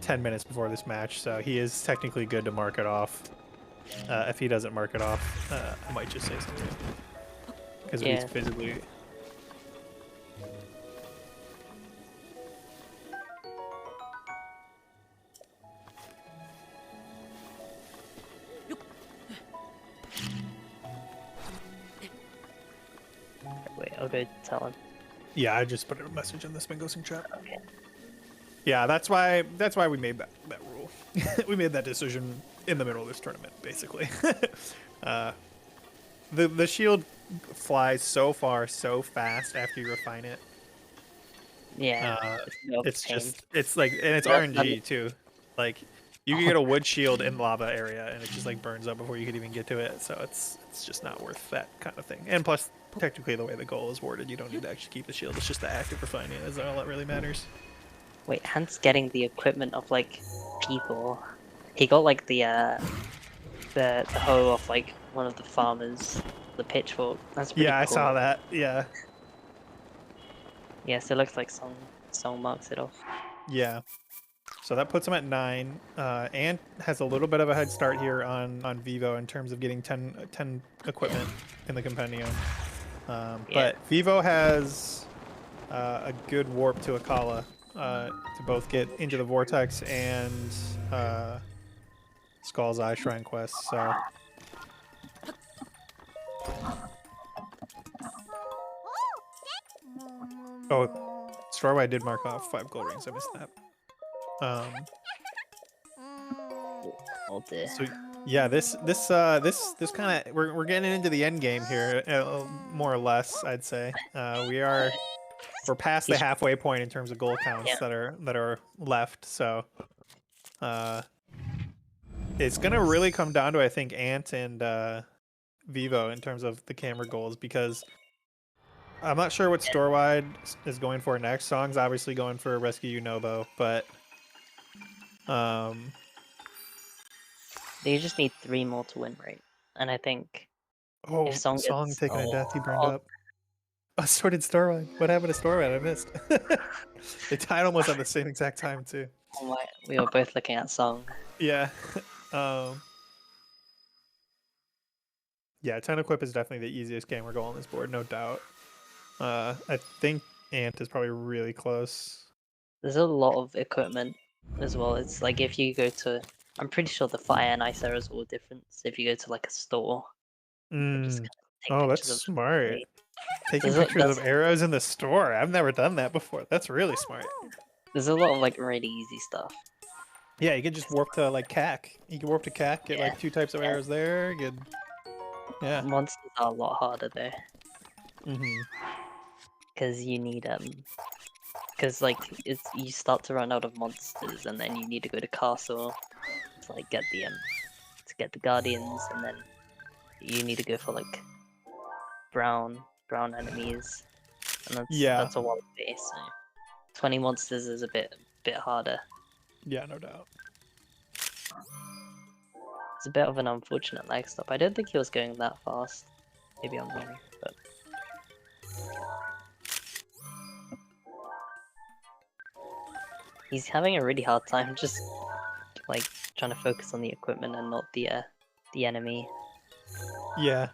10 minutes before this match, so he is technically good to mark it off. If he doesn't mark it off, I might just say something. Because he's visibly... Wait, I'll go tell him. Yeah, I just put a message in the Bingothon chat. Okay. Yeah, that's why we made that rule. We made that decision in the middle of this tournament, basically. The shield flies so far so fast after you refine it. Yeah. It's like, and it's RNG too. Like you can get a wood shield in lava area and it just like burns up before you could even get to it. So it's just not worth that kind of thing. And plus, technically the way the goal is worded, you don't need to actually keep the shield. It's just the act of refining it is all that really matters. Wait, Hans getting the equipment of like people. He got like the hoe off like one of the farmers, the pitchfork. That's pretty cool. I saw that. Yeah. Yeah, so it looks like Song marks it off. Yeah. So that puts him at 9. Ant has a little bit of a head start here on Vivo in terms of getting 10 equipment in the compendium. But Vivo has a good warp to Akala to both get into the vortex and Skull's Eye Shrine quest. So Starway did mark off 5 gold rings. I missed that. Oh dear. So yeah, this kind of we're getting into the end game here, more or less. I'd say we're past the halfway point in terms of goal counts that are left. So it's gonna really come down to, I think, Ant and Vivo in terms of the camera goals, because I'm not sure what Storewide is going for next. Song's obviously going for Rescue Unobo, but you just need 3 more to win, right? And I think if Song taking a death, he burned up. Oh, so did Storewide. What happened to Storewide? I missed. They tied almost at the same exact time too. Oh my, we were both looking at Song. Yeah. Yeah, 10 equip is definitely the easiest camera goal on this board, no doubt. I think Ant is probably really close. There's a lot of equipment as well. It's like if you go to, I'm pretty sure the fire and ice arrows are all different. So if you go to like a store, just oh, that's smart. Taking pictures of arrows in the store. I've never done that before. That's really smart. There's a lot of like really easy stuff. Yeah, you could just warp to like CAC. You can warp to CAC, get like 2 types of arrows there. Good. Yeah. Monsters are a lot harder though. Mhm. Because you need because like you start to run out of monsters, and then you need to go to castle to like get the guardians, and then you need to go for like brown enemies, and that's a lot of base. So 20 monsters is a bit harder. Yeah, no doubt. It's a bit of an unfortunate lag stop. I don't think he was going that fast. Maybe I'm wrong, but he's having a really hard time just like trying to focus on the equipment and not the enemy. Yeah.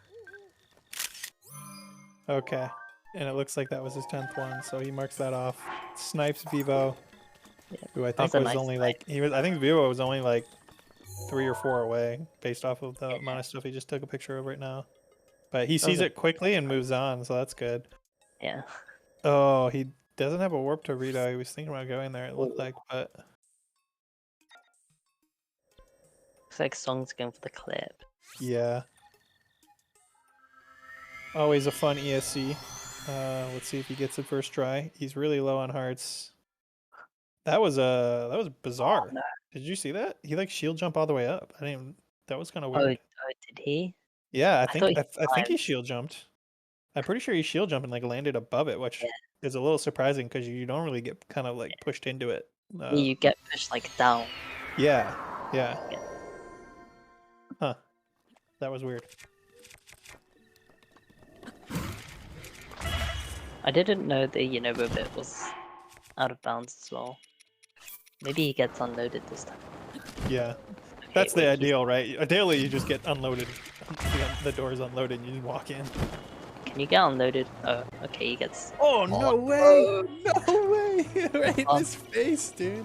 Okay. And it looks like that was his 10th one, so he marks that off. Snipes Vivo, who I think was only like I think Vivo was only like 3 or 4 away based off of the amount of stuff he just took a picture of right now. But he sees it quickly and moves on, so that's good. Yeah. Oh, he doesn't have a warp to Rito. He was thinking about going there, it looked like, but looks like Song's going for the clip. Yeah. Always a fun ESC. Let's see if he gets it first try. He's really low on hearts. That was bizarre. Oh, no. Did you see that? He like shield jump all the way up. I didn't. That was kind of weird. Oh, did he? Yeah, I think he shield jumped. I'm pretty sure he shield jumped and like landed above it, which is a little surprising because you don't really get kind of like pushed into it. You get pushed like down. Yeah. Huh. That was weird. I didn't know the Unobo bit was out of bounds as well. Maybe he gets unloaded this time. Yeah. That's the wait, ideal, right? Ideally, you just get unloaded. The door's unloaded and you just walk in. Can you get unloaded? Oh, okay, he gets... Oh, no way! No way! Right in his face, dude.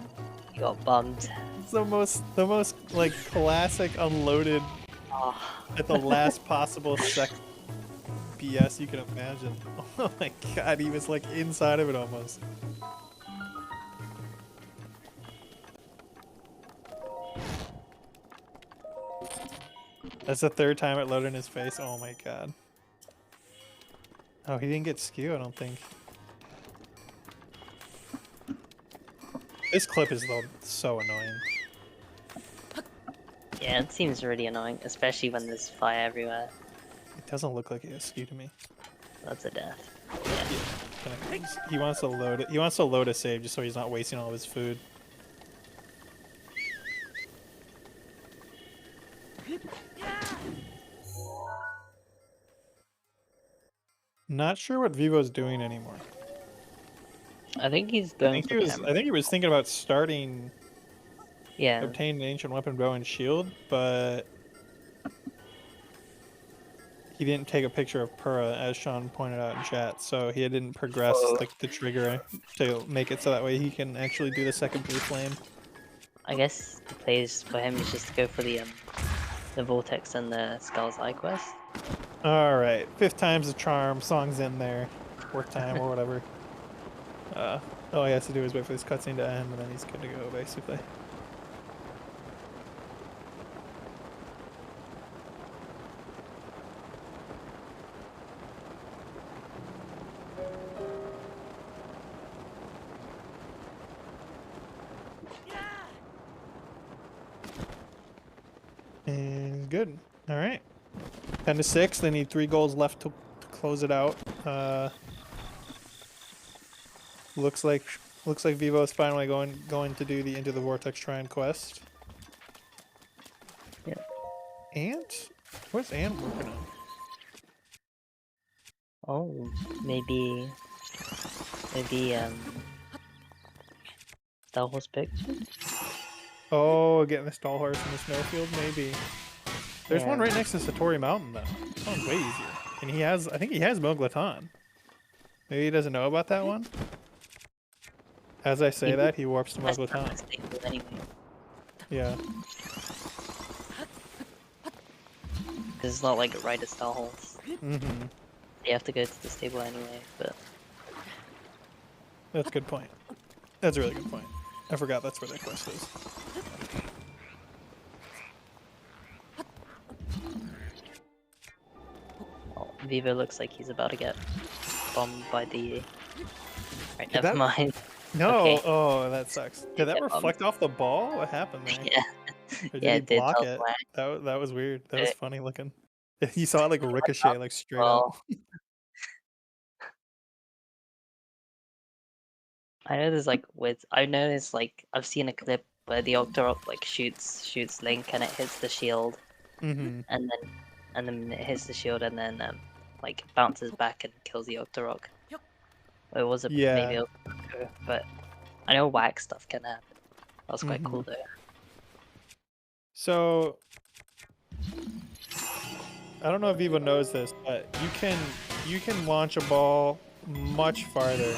He got bummed. It's the most like classic unloaded Oh. at the last possible BS you can imagine. Oh my god, he was like inside of it almost. That's the third time it loaded in his face. Oh my god. Oh, he didn't get skew, I don't think. This clip is so annoying. Yeah, it seems really annoying, especially when there's fire everywhere. It doesn't look like it has skew to me. That's a death. Yeah. He wants to load it. He wants to load a save just so he's not wasting all of his food. Not sure what Vivo's doing anymore. I think he's going. I think he was thinking about starting. Yeah. Obtain an ancient weapon, bow, and shield, but he didn't take a picture of Pura, as Sean pointed out in chat. So he didn't progress like the trigger to make it so that way he can actually do the second blue flame. I guess the plays for him is just to go for the Vortex and the Skull's Eye quest. All right, 5th time's the charm. Song's in there, 4th time or whatever. All he has to do is wait for this cutscene to end, and then he's good to go, basically. And good. All right. 10 to 6. They need 3 goals left to close it out. Looks like Vivo is finally going to do the Into the Vortex Shrine quest. Yeah. Ant? What's Ant working on? Oh, maybe Star Horse picture? Oh, getting the stall horse in the snowfield, maybe. There's one Yeah. right next to Satori Mountain, though. That one's way easier. And I think he has Moglaton. Maybe he doesn't know about that one? As I say that, he warps to Moglaton. Anyway. Yeah. Because it's not like a rider Star Horse. Mm-hmm. You have to go to the stable anyway, but... That's a good point. That's a really good point. I forgot that's where that quest is. Oh, Vivo looks like he's about to get bombed by the... Right, never mind. No, Okay. Oh, that sucks. Did that reflect off the ball? What happened there? Yeah. Or did Yeah, he it did. block it? That was weird. That was funny looking. You saw it like ricochet, like straight up. I know there's like I've seen a clip where the Octorok like shoots Link and it hits the shield, Mm-hmm. and then it hits the shield and then like bounces back and kills the Octorok. Or it was maybe a but I know whack stuff can happen. That was quite cool though. So I don't know if Vivo knows this, but you can launch a ball much farther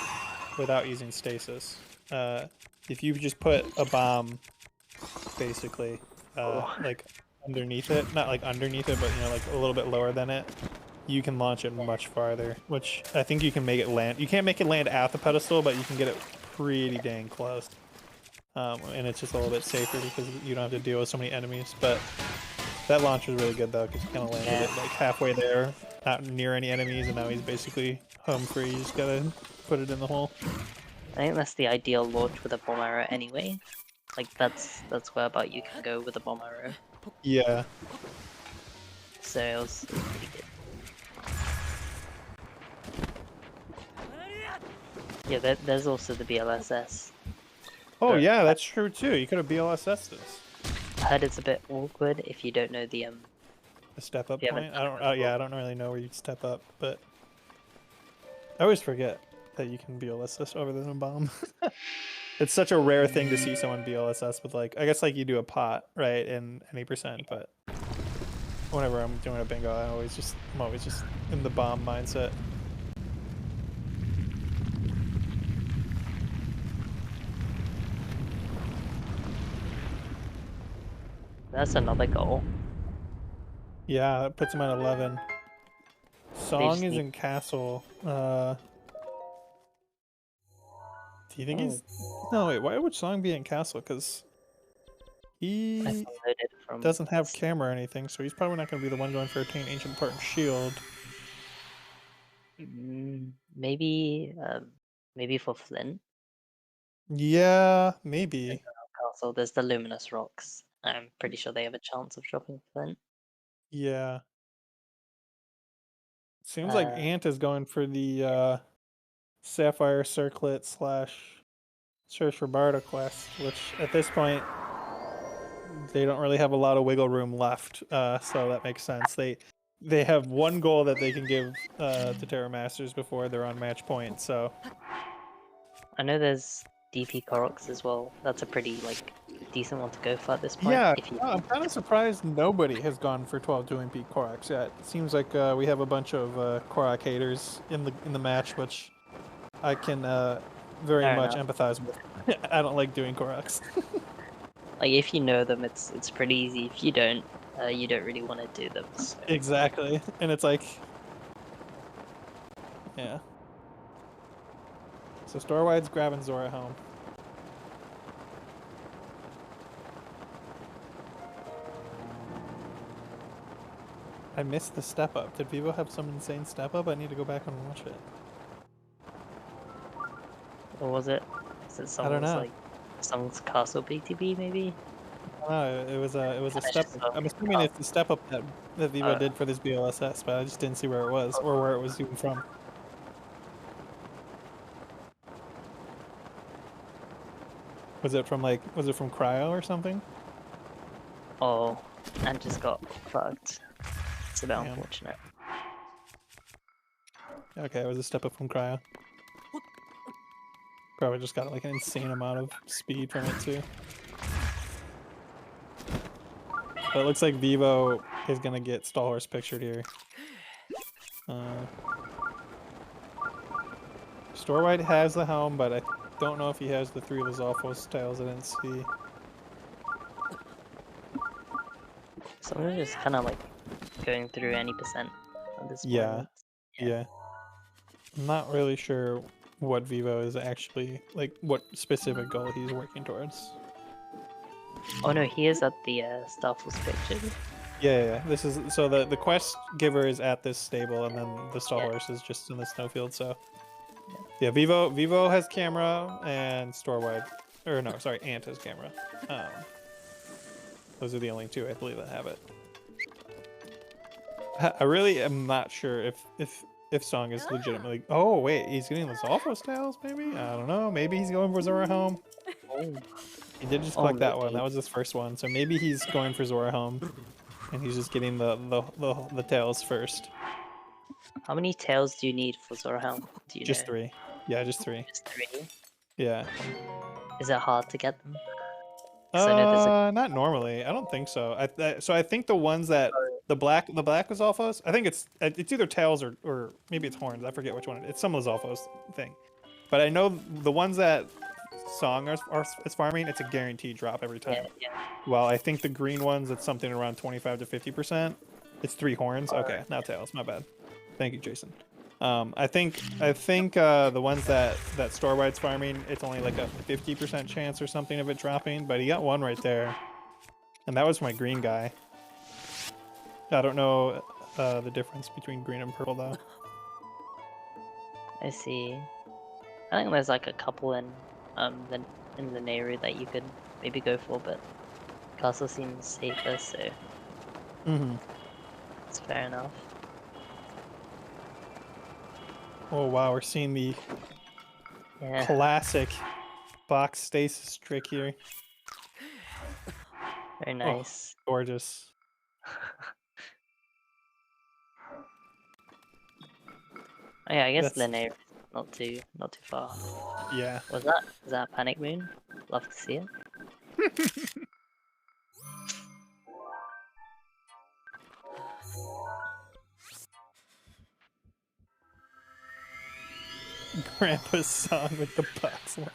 without using stasis. If you just put a bomb, basically, like underneath it, not like underneath it, but you know, like a little bit lower than it, you can launch it much farther. Which I think you can make it land. You can't make it land at the pedestal, but you can get it pretty dang close. And it's just a little bit safer because you don't have to deal with so many enemies. But that launch was really good though, because you kind of landed it like halfway there, not near any enemies, and now he's basically home free. You just gotta put it in the hole. I think that's the ideal launch with a bomb arrow anyway. Like that's where about you can go with a bomb arrow. Yeah. So it was pretty good. Yeah, there's also the BLSS. Oh yeah, that's true too. You could have BLSS this. I heard it's a bit awkward if you don't know the step up Yeah, point. I don't. Yeah, I don't really know where you'd step up, but I always forget that you can BLSS over the bomb. It's such a rare thing to see someone BLSS with like, I guess like you do a pot, right, in any percent, but whenever I'm doing a bingo, I'm always just in the bomb mindset. That's another goal. Yeah, that puts him at 11. Song is in castle. Do you think he's... No, wait, why would Song be in castle? Because he doesn't have camera or anything, so he's probably not going to be the one going for Attain Ancient Part and Shield. Maybe for Flint. Yeah, maybe. Castle, there's the Luminous Rocks. I'm pretty sure they have a chance of dropping Flint. Yeah. Seems like Ant is going for the Sapphire Circlet / Search for Barda quest, which at this point they don't really have a lot of wiggle room left, so that makes sense. They have one goal that they can give to TerrorMasters before they're on match point. So I know there's DP Koroks as well. That's a pretty like decent one to go for at this point. yeah, I'm kind of surprised nobody has gone for 12 2 MP Koraks yet. It seems like we have a bunch of Korak haters in the match, which I can very much empathize with. I don't like doing Koraks. Like if you know them, it's pretty easy. If you don't really want to do them. So. Exactly, and it's like, yeah. So Storwide's grabbing Zora home. I missed the step up. Did Vivo have some insane step up? I need to go back and watch it. Or was it? Is it I don't know. Like someone's Castle BTB maybe? No, it was a step up. I'm assuming it's the step up that Vivo did for this BLSS, but I just didn't see where it was or where it was even from. Was it from Cryo or something? Oh, and just got fucked. It's a bit unfortunate. Okay, it was a step up from Cryo. Probably just got like an insane amount of speed from it too. But it looks like Vivo is gonna get Stallhorse pictured here. Storewide has the helm, but I don't know if he has the 3 Lizalfos tiles I didn't see. So we're just kind of like going through any percent at this point. Yeah. I'm not really sure what Vivo is actually, like, what specific goal he's working towards. Oh no, he is at the Starforce picture. Yeah. This is so the quest giver is at this stable, and then the Stallhorse is just in the snowfield. So yeah, Vivo has camera, and Storewide, or no, sorry, Ant has camera. Those are the only 2 I believe that have it. I really am not sure if Song is legitimately. Oh wait, he's getting the Zolfos tiles. Maybe, I don't know. Maybe he's going for Zora home. He did just collect that one. That was his first one. So maybe he's going for Zora home, and he's just getting the tails first. How many tails do you need for Zora helm? Do you Just know? 3. Yeah, just 3. Just 3. Yeah. Is it hard to get them? Not normally. I don't think so. I think the ones that the black Lizalfos, I think it's either tails or maybe it's horns. I forget which one. It's some Lizalfos thing. But I know the ones that Song is farming, it's a guaranteed drop every time. Yeah. Well, I think the green ones, it's something around 25 to 50%. It's 3 horns. Okay, now tails. My bad. Thank you, Jason. I think the ones that Storewide's farming, it's only like a 50% chance or something of it dropping, but he got one right there, and that was my green guy. I don't know the difference between green and purple though. I see. I think there's like a couple in the Nehru that you could maybe go for, but Castle seems safer, so it's fair enough. Oh wow, we're seeing the classic box stasis trick here. Very nice. Oh, gorgeous. Oh, yeah, I guess Linnaeus not too far. Yeah. Is that a panic moon? Love to see it. Grandpa's song with the box launch.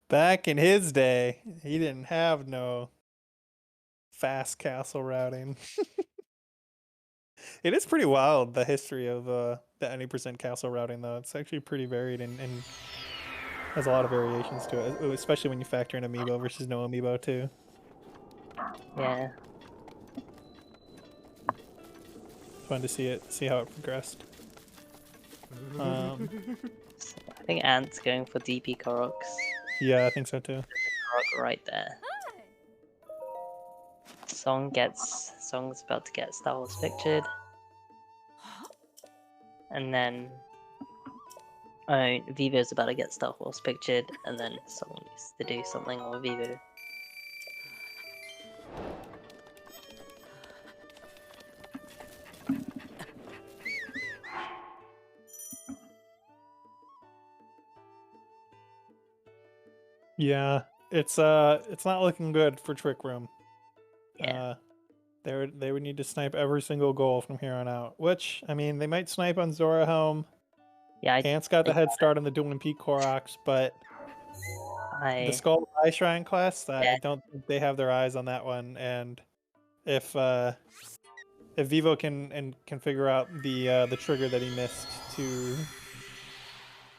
Back in his day, he didn't have no fast castle routing. It is pretty wild, the history of the any percent castle routing, though. It's actually pretty varied and has a lot of variations to it, especially when you factor in amiibo versus no amiibo, too. Yeah. Fun to see how it progressed. I think Ant's going for DP Koroks. Yeah, I think so, too. There's a Korok right there. Song's about to get Star Wars pictured. And then Vivo's about to get Star Wars pictured, and then someone needs to do something with Vivo. Yeah, it's not looking good for Trick Room. Yeah. They would need to snipe every single goal from here on out. Which, I mean, they might snipe on Zora Home. Yeah, Ant's got the head start on the Dueling Peak Koroks, but the Skull Eye Shrine quest, I don't think they have their eyes on that one. And if Vivo can figure out the trigger that he missed to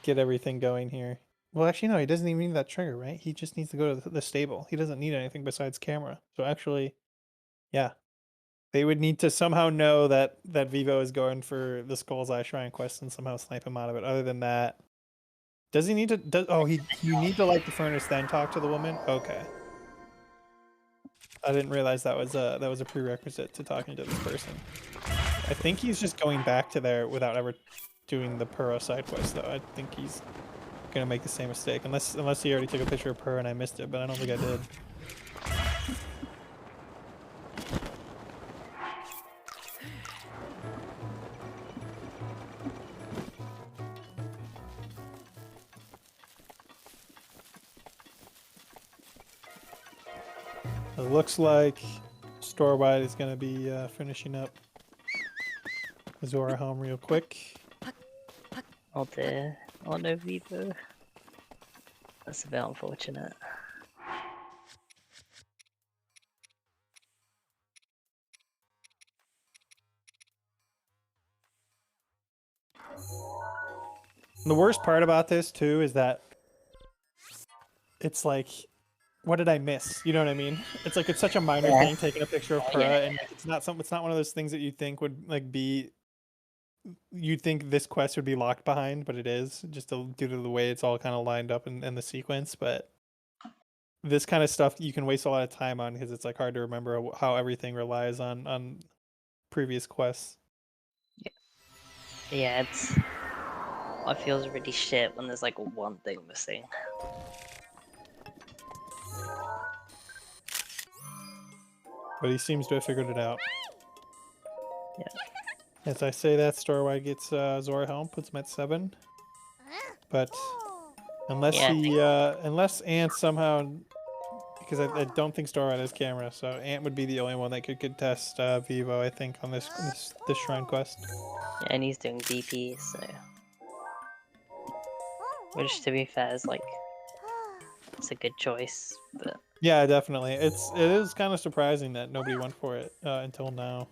get everything going here. Well, actually, no, he doesn't even need that trigger, right? He just needs to go to the stable. He doesn't need anything besides camera. So actually, yeah. They would need to somehow know that Vivo is going for the Skull's Eye Shrine quest and somehow snipe him out of it. Other than that, does he need to? You need to light the furnace then talk to the woman. Okay, I didn't realize that was a prerequisite to talking to this person. I think he's just going back to there without ever doing the Purro side quest though. I think he's gonna make the same mistake unless he already took a picture of Purro and I missed it, but I don't think I did. It looks like Storewide is going to be finishing up Zora Home real quick. Oh dear. Oh no, Vivo. That's a bit unfortunate. And the worst part about this too is that it's like, what did I miss? You know what I mean? It's like it's such a minor thing, taking a picture of Purra, and it's not one of those things that you think would like be. You'd think this quest would be locked behind, but it is just due to the way it's all kind of lined up in the sequence. But this kind of stuff you can waste a lot of time on because it's like hard to remember how everything relies on previous quests. Yeah, it feels really shit when there's like one thing missing. But he seems to have figured it out. Yeah. As I say that, Storewide gets Zora Helm, puts him at 7. But unless unless Ant somehow, because I don't think Storewide has camera, so Ant would be the only one that could contest Vivo, I think, on this shrine quest. Yeah, and he's doing DP, so which to be fair is like it's a good choice, but yeah, definitely. It is kind of surprising that nobody went for it until now.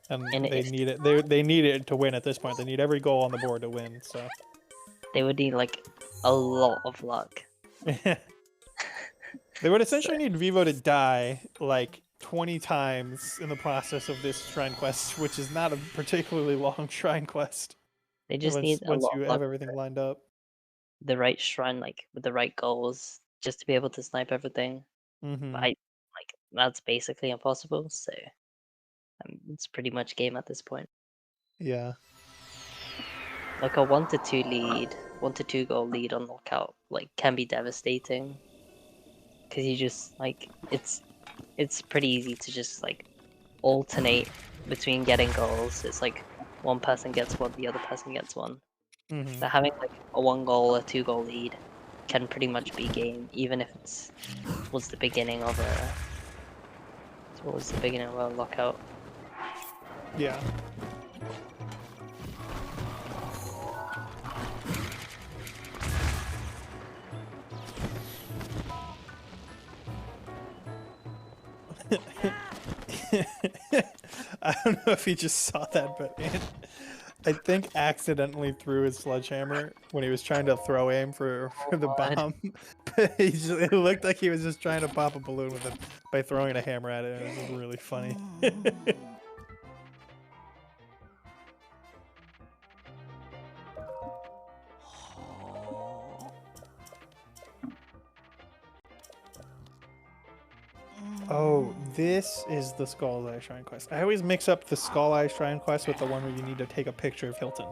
And they need it. They need it to win at this point. They need every goal on the board to win. So they would need like a lot of luck. They would essentially need Vivo to die like 20 times in the process of this shrine quest, which is not a particularly long shrine quest. They just once you have everything lined up. The right shrine, like with the right goals, just to be able to snipe everything. Mm-hmm. But that's basically impossible. So. It's pretty much game at this point. Yeah. Like a 1 to 2 goal lead on knockout, like can be devastating. Because you just like it's pretty easy to just like alternate between getting goals. It's like one person gets one, the other person gets one. Mm-hmm. So having like a 1 goal or 2 goal lead can pretty much be game, even if it's was the beginning of a lockout. Yeah. I don't know if he just saw that, but I think accidentally threw his sledgehammer when he was trying to throw aim for the bomb. But it looked like he was just trying to pop a balloon with it by throwing a hammer at it. It was just really funny. Oh, this is the Skull Eye Shrine quest. I always mix up the Skull Eye Shrine quest with the one where you need to take a picture of Hilton.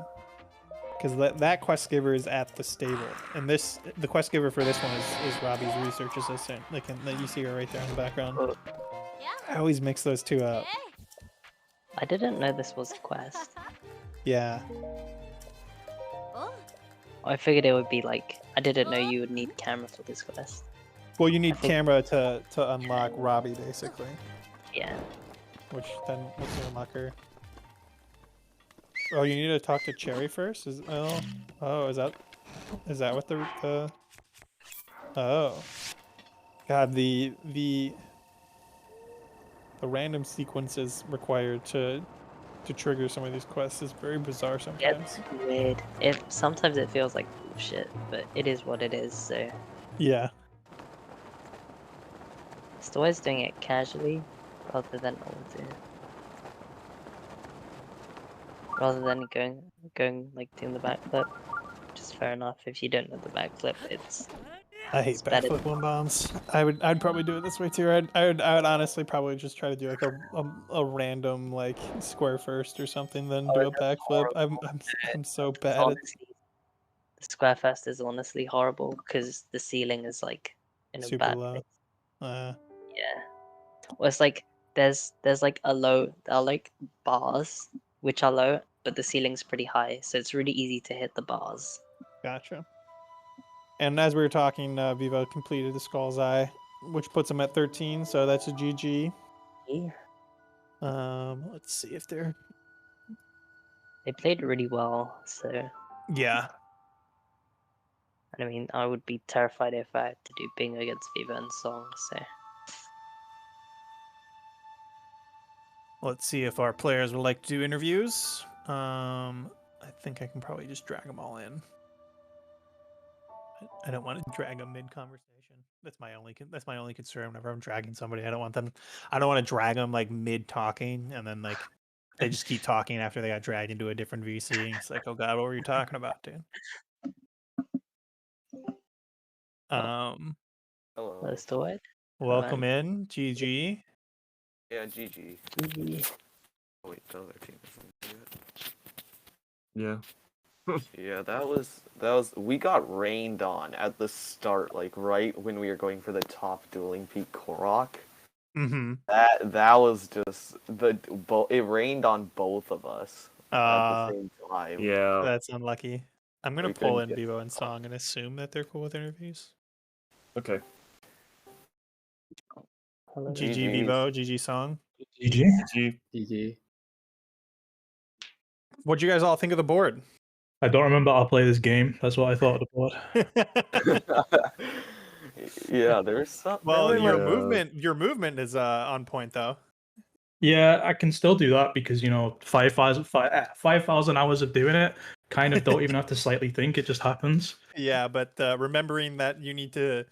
Because that quest giver is at the stable, and the quest giver for this one is Robbie's research assistant. That you see her right there in the background. I always mix those two up. I didn't know this was a quest. Yeah. I figured it would be like, I didn't know you would need camera for this quest. Well, you need camera to unlock Robbie, basically. Yeah. Which then lets you unlock her. Oh, you need to talk to Cherry first? Is that what the oh. God, the random sequences required to trigger some of these quests is very bizarre sometimes. It's weird. Sometimes it feels like bullshit, but it is what it is, so. Yeah. It's always doing it casually rather than going like doing the backflip. Which is fair enough. If you don't know the backflip, I hate backflip one bombs. I'd probably do it this way too. I would honestly probably just try to do like a random like square first or something, then do a backflip. I'm so bad honestly, the square first is honestly horrible because the ceiling is like in a super bad low. place. Yeah. Well, it's like there's like there are like bars which are low, but the ceiling's pretty high, so it's really easy to hit the bars. Gotcha. And as we were talking, Vivo completed the Skull's Eye, which puts him at 13, so that's a GG. Yeah. Let's see if they're... They played really well, so... Yeah. I mean, I would be terrified if I had to do Bingo against Vivo and Song, so... Let's see if our players would like to do interviews. I think I can probably just drag them all in. I don't want to drag them mid-conversation. That's my only concern whenever I'm dragging somebody. I don't want to drag them like mid-talking and then like they just keep talking after they got dragged into a different VC. It's like, oh god, what were you talking about, dude? Hello. Let's do it. Welcome in, GG. Yeah, GG. GG. Oh, wait, the other team isn't Yeah. Yeah, that was we got rained on at the start, like right when we were going for the top dueling peak Korok. Mm-hmm. That was just it rained on both of us at the same time. Yeah. That's unlucky. I'm gonna pull in Vivo and Song and assume that they're cool with interviews. Okay. Hello. GG Vivo, GG Song. GG. GG. What'd you guys all think of the board? I don't remember how to play this game. That's what I thought of the board. Yeah, there's some. Well, your movement is on point though. Yeah, I can still do that because 5,000 hours of doing it kind of don't even have to slightly think; it just happens. Yeah, but remembering that you need to,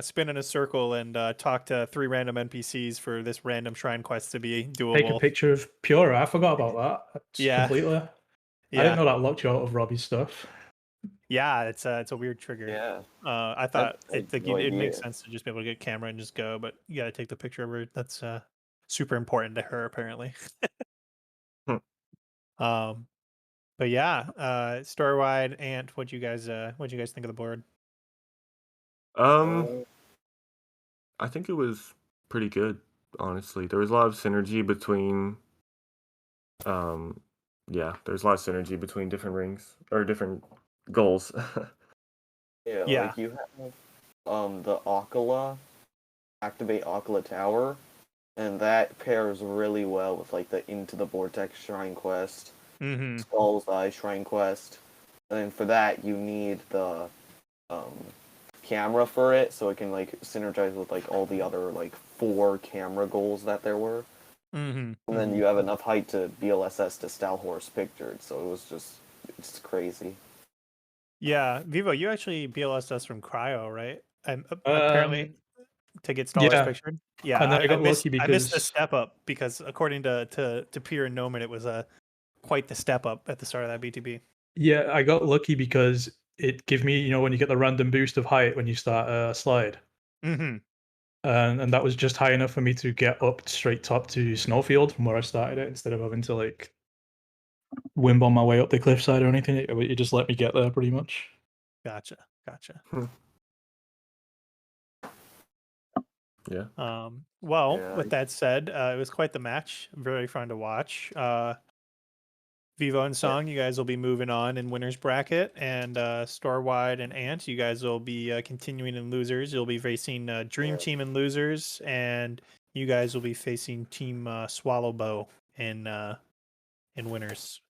spin in a circle and talk to 3 random NPCs for this random shrine quest to be doable. Take a picture of Pura. I forgot about that. Completely. Yeah. I didn't know that locked you out of Robbie's stuff. Yeah, it's a weird trigger. Yeah. I thought it makes sense to just be able to get camera and just go, but you got to take the picture of her. That's super important to her apparently. But yeah, story-wide, Ant, what'd you guys think of the board? I think it was pretty good, honestly. There was a lot of synergy between yeah, there's a lot of synergy between different rings or different goals. Yeah. Like you have the Akala, activate Akala Tower, and that pairs really well with like the Into the Vortex Shrine quest, Skull's Eye Shrine quest, and then for that you need the camera for it, so it can like synergize with like all the other like 4 camera goals that there were. And then you have enough height to BLSS to Stalhorse pictured, so it was it's crazy. Yeah, Vivo, you actually BLS'd us from Cryo, right? And apparently to get Stalhorse yeah. pictured. Yeah, And then I got missed, lucky because I missed the step up because according to Peer and Noman, it was quite the step up at the start of that BTB. Yeah, I got lucky because it gave me, when you get the random boost of height when you start a slide. And that was just high enough for me to get up straight top to Snowfield from where I started it, instead of having to like wimp on my way up the cliffside or anything. It just let me get there pretty much. Gotcha. Yeah. Well, Yeah. with that said, it was quite the match. Very fun to watch. Vivo and Song, you guys will be moving on in winners bracket, and Storewide and Ant, you guys will be continuing in losers. You'll be facing Dream Team in losers, and you guys will be facing Team Swallowbow in winners.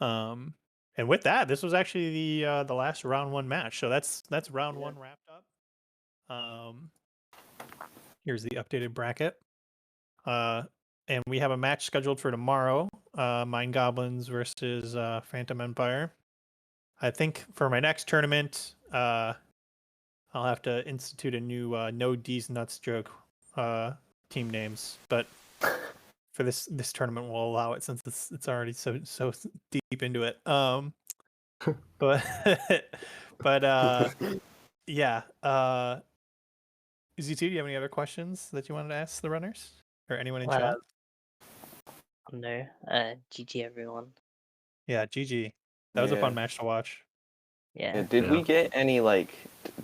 And with that, this was actually the last round 1 match. So that's round 1 wrapped up. Here's the updated bracket. And we have a match scheduled for tomorrow. Mind Goblins versus Phantom Empire. I think for my next tournament, I'll have to institute a new no D's nuts joke team names. But for this tournament, we'll allow it since it's already so deep into it. But yeah. Z2, do you have any other questions that you wanted to ask the runners or anyone in chat? No. GG everyone. Yeah, GG. That was a fun match to watch. Yeah. Did we get any like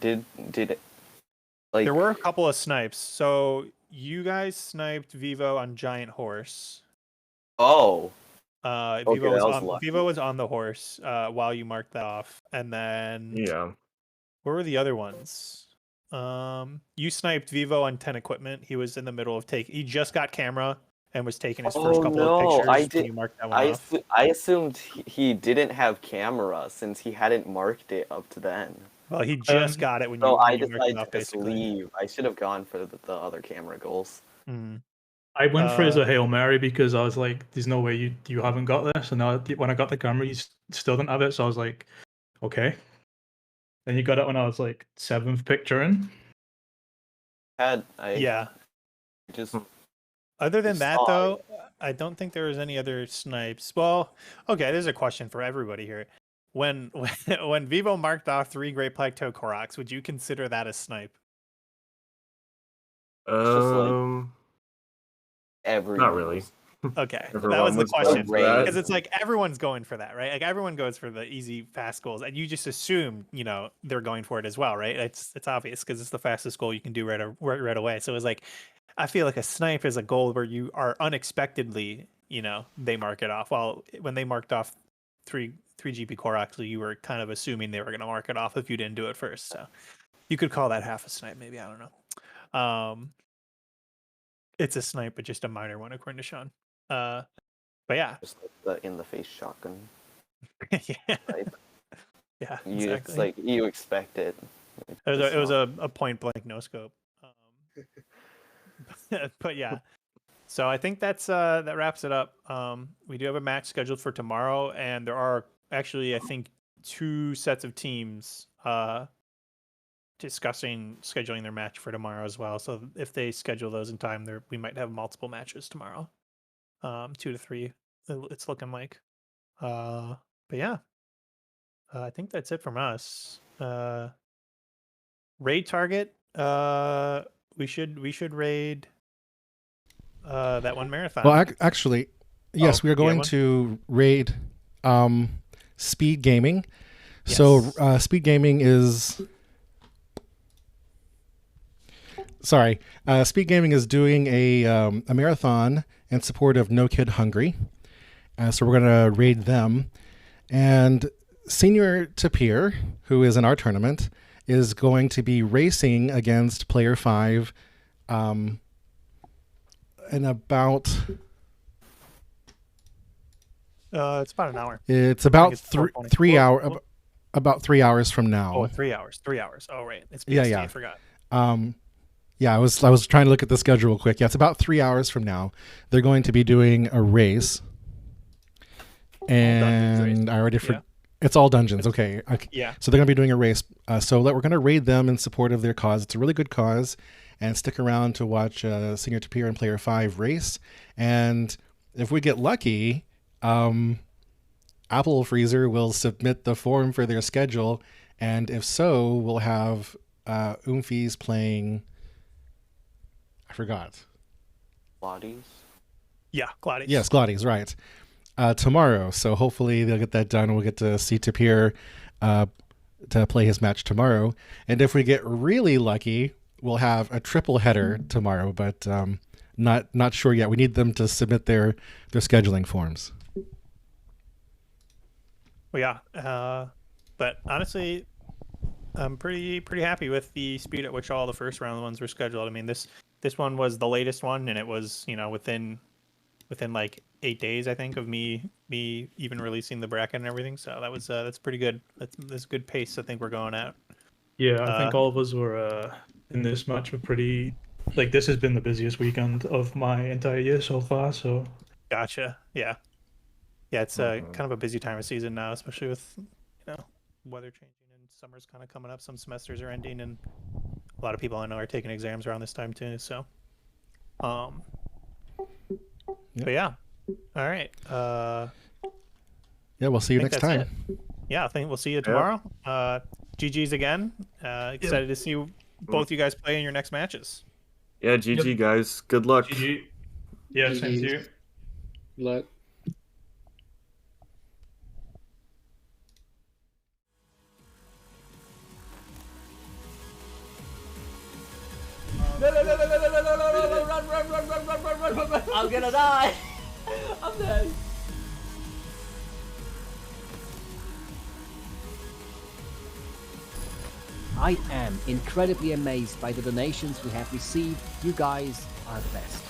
did like there were a couple of snipes. So you guys sniped Vivo on Giant Horse. Oh. Vivo was on the horse while you marked that off. And then Yeah. What were the other ones? You sniped Vivo on 10 equipment. He was in the middle of he just got camera and was taking his first couple of pictures. I did. You marked that one off. I assumed he didn't have camera since he hadn't marked it up to then. Well, he just got it when so you I marked it decided off, to basically. leave. I should have gone for the other camera goals. I went for it as a Hail Mary because I was like, there's no way you haven't got this. And now when I got the camera, you still didn't have it. So I was like, okay. Then you got it when I was like 7th picture in. Just other than that, though, I don't think there was any other snipes. Well, okay, there's a question for everybody here. When Vivo marked off 3 Great Plateau Koroks, would you consider that a snipe? Everyone not really. Okay, that was the question. Because it's like everyone's going for that, right? Like everyone goes for the easy, fast goals, and you just assume, they're going for it as well, right? It's obvious because it's the fastest goal you can do right away. So it's like, I feel like a snipe is a goal where you are unexpectedly, they mark it off. Well, when they marked off 3 GP Koroks, you were kind of assuming they were going to mark it off if you didn't do it first. So you could call that half a snipe, maybe. I don't know. It's a snipe, but just a minor one, according to Sean. But yeah, just like the in the face shotgun. Yeah, exactly. It's like you expect it. It was a point blank no scope. But yeah, so I think that wraps it up. We do have a match scheduled for tomorrow, and there are actually, I think, 2 sets of teams discussing scheduling their match for tomorrow as well. So if they schedule those in time, we might have multiple matches tomorrow. 2 to 3, it's looking like. But yeah, I think that's it from us. Raid target. We should raid that one marathon. Well, actually, yes, we are going to raid Speed Gaming. Yes. So Speed Gaming is Speed Gaming is doing a marathon in support of No Kid Hungry, So we're going to raid them. And Senior Tapir, who is in our tournament, is going to be racing against Player 5 in about... it's about an hour. It's about 3 hours. About 3 hours from now. Oh, 3 hours. 3 hours. Oh, right. It's BST, I forgot. Yeah, I was trying to look at the schedule real quick. Yeah, it's about 3 hours from now. They're going to be doing a race. And I already forgot. It's all dungeons. Okay. Yeah. So they're going to be doing a race. So we're going to raid them in support of their cause. It's a really good cause. And stick around to watch Senior Tapir and Player 5 race. And if we get lucky, Apple Freezer will submit the form for their schedule. And if so, we'll have Oomfies playing... I forgot. Gladies? Yeah, Gladies. Yes, Gladies, right. Tomorrow. So hopefully they'll get that done. We'll get to see Tapir to play his match tomorrow. And if we get really lucky, we'll have a triple header tomorrow, but not sure yet. We need them to submit their scheduling forms. Well, yeah. But honestly, I'm pretty happy with the speed at which all the first round ones were scheduled. I mean, this one was the latest one, and it was, within like 8 days, I think, of me even releasing the bracket and everything. So that's pretty good. That's good pace. I think we're going at. Yeah, I think all of us were in this match were pretty. Like, this has been the busiest weekend of my entire year so far. So. Gotcha. Yeah. Yeah, it's kind of a busy time of season now, especially with weather changing and summer's kind of coming up. Some semesters are ending, and a lot of people I know are taking exams around this time too. So, but yeah, all right. Yeah, we'll see you next time. Yeah, I think we'll see you tomorrow. GG's again. Excited to see both you guys play in your next matches. Yeah, GG guys. Good luck. GG. Yeah, same to you. Good luck. Run. I'm gonna die. I'm dead. I am incredibly amazed by the donations we have received. You guys are the best.